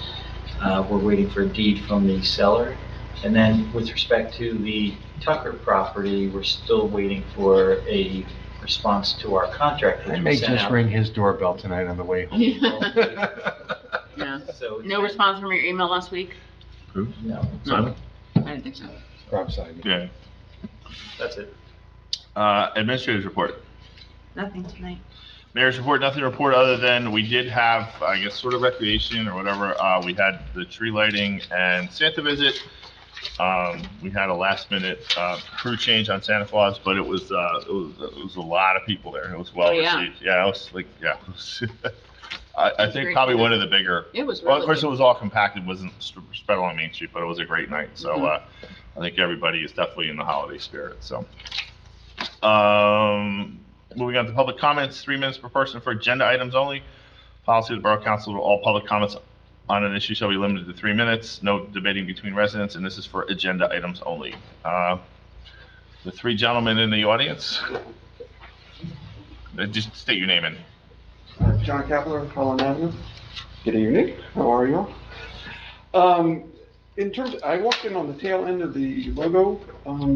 We're waiting for a deed from the seller. And then with respect to the Tucker property, we're still waiting for a response to our contract. which I was may sent just out. ring his doorbell tonight on the way home. Yeah. So No response from your email last week? No, Simon? I didn't think so. Rob Simon. Yeah. that's it. Administrator's report. Nothing tonight. Mayor's report, nothing to report other than we did have, I guess, sort of recreation or whatever. We had the tree lighting and Santa visit. We had a last minute, crew change on Santa Claus, but it was a lot of people there. It was well Oh, yeah. received. Yeah, it was like, yeah. it was- I think probably one of the bigger, It was well, really of course, it good. was all compacted, wasn't spread along Main Street, but it was a great night. So, Mhm. I think everybody is definitely in the holiday spirit, so. Moving on to public comments, 3 minutes per person for agenda items only. Policy of the Borough Council, all public comments on an issue shall be limited to 3 minutes, no debating between residents, and this is for agenda items only. The 3 gentlemen in the audience, just state your name and, John Kapler, Holland Avenue. Good evening, how are you? In terms, I walked in on the tail end of the logo.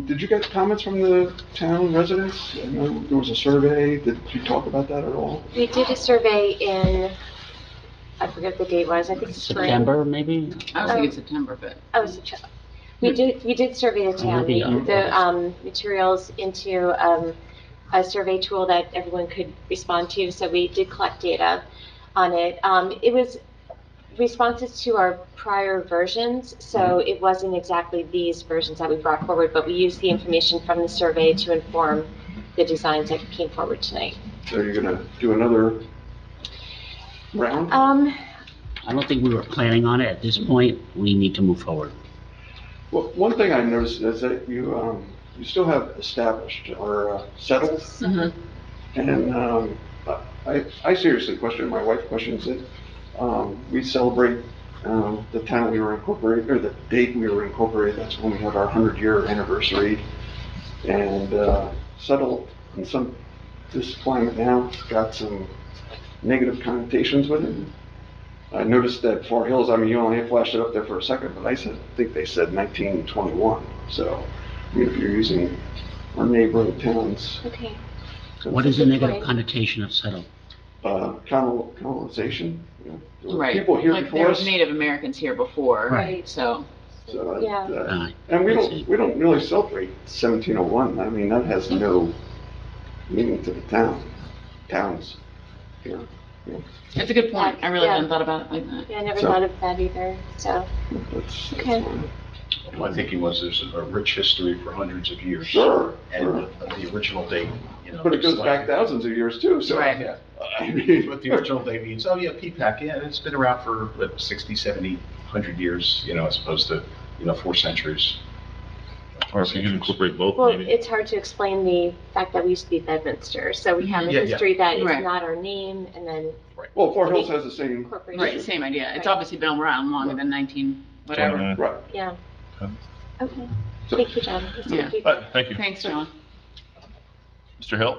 Did you get comments from the town residents? I know there was a survey. Did you talk about that at all? We did a survey in, I forget what the date was, I think spring. September, maybe? I was thinking September, but. Oh, September. We did survey the town. We put the materials into a survey tool that everyone could respond to, so we did collect data on it. It was responses to our prior versions, so it wasn't exactly these versions that we brought forward, but we used the information from the survey to inform the designs that came forward tonight. So you're gonna do another round? I don't think we were planning on it. At this point, we need to move forward. Well, one thing I noticed is that you still have established or settled. Mhm. And I seriously question, my wife questions it. We celebrate the town we were incorporated, or the date we were incorporated, that's when we had our 100-year anniversary. And settled in this climate now, it's got some negative connotations with it. I noticed that Far Hills, I mean, you only flashed it up there for a second, but I think they said 1921. So, I mean, if you're using our neighboring towns, Okay. What is the negative connotation of settle? colonization, you know, there were Right. people here Like, there before was us. Native Americans here before. Right. So, So, Yeah. and we don't really celebrate 1701. I mean, that has no meaning to the towns here. You know, it's a good point. I really Yeah. hadn't thought about it like that. Yeah, I never So- thought of that either, so, that's Okay. fine. My thinking was there's a rich history for hundreds of years. Sure, And sure. the original date, But it goes back thousands of years too, so. Right. Yeah. I mean, But the original date means, oh yeah, PEAPACK, yeah, it's been around for, what, 60, 70, 100 years, as opposed to, 4 centuries. or if you can incorporate both, well, maybe. it's hard to explain the fact that we used to be Bedminster, so we have a Yeah, yeah. history that is Right. not our name, and then Well, Far Hills has the same, incorporation. Right, same idea. It's Right. obviously been around longer than 19, whatever. right. Yeah. Okay. Okay. So- Thank you, John. Let's do Yeah. feedback. Thank you. Thanks, John. Mr. Hill?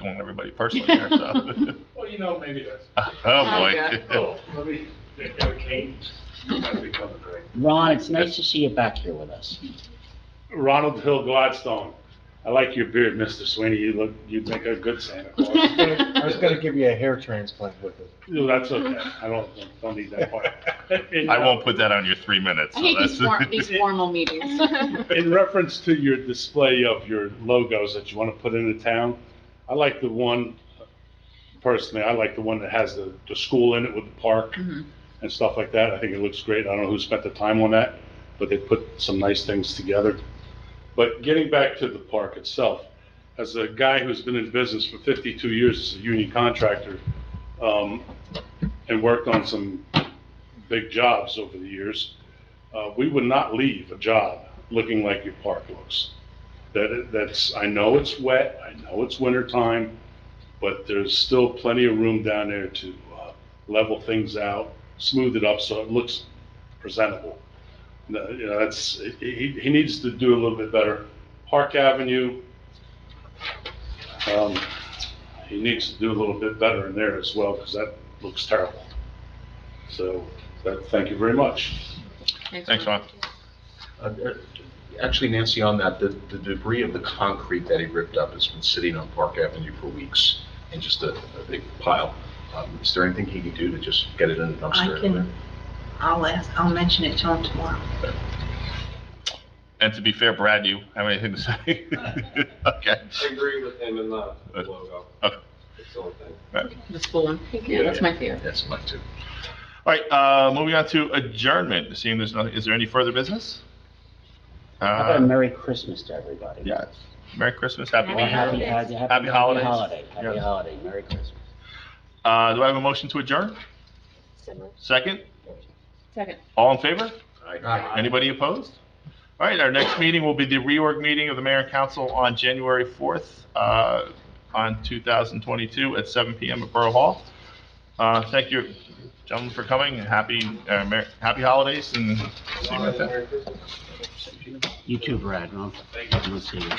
Going everybody personally here, so. Well, maybe that's. Oh, boy. yeah. Let me get a cane. That'd become a great. Ron, it's nice to see you back here with us. Ronald Hill Gladstone. I like your beard, Mr. Sweeney. You'd make a good Santa Claus. I was gonna give you a hair transplant with it. No, that's okay. I don't need that part. I won't put that on your 3 minutes. I so hate that's- these formal meetings. In reference to your display of your logos that you want to put in the town, I like the one, personally, I like the one that has the school in it with the park Mhm. and stuff like that. I think it looks great. I don't know who spent the time on that, but they put some nice things together. But getting back to the park itself, as a guy who's been in business for 52 years as a union contractor, and worked on some big jobs over the years, we would not leave a job looking like your park looks. I know it's wet, I know it's winter time, but there's still plenty of room down there to level things out, smooth it up so it looks presentable. You know, he needs to do a little bit better. Park Avenue, he needs to do a little bit better in there as well, because that looks terrible. So, thank you very much. Thanks, Ron. Actually, Nancy, on that, the debris of the concrete that he ripped up has been sitting on Park Avenue for weeks in just a big pile. Is there anything he can do to just get it in the dumpster? I'll mention it to him tomorrow. And to be fair, Brad, you have anything to say? Okay. I agree with him in the logo. Okay. It's the only thing. Right. The school one. Yeah, that's my favorite. That's mine too. All right, moving on to adjournment. Seeing there's nothing, is there any further business? How about a Merry Christmas to everybody? Yes. Merry Christmas, Happy New Or Year. happy holidays. Happy Yes. holiday, Merry Christmas. Do I have a motion to adjourn? Second? Second. All in favor? Aye. Anybody opposed? All right, our next meeting will be the reorg meeting of the mayor and council on January 4th, on 2022 at 7 PM at Borough Hall. Thank you, gentlemen, for coming, and happy holidays, and see you at that. You too, Brad. We'll see you.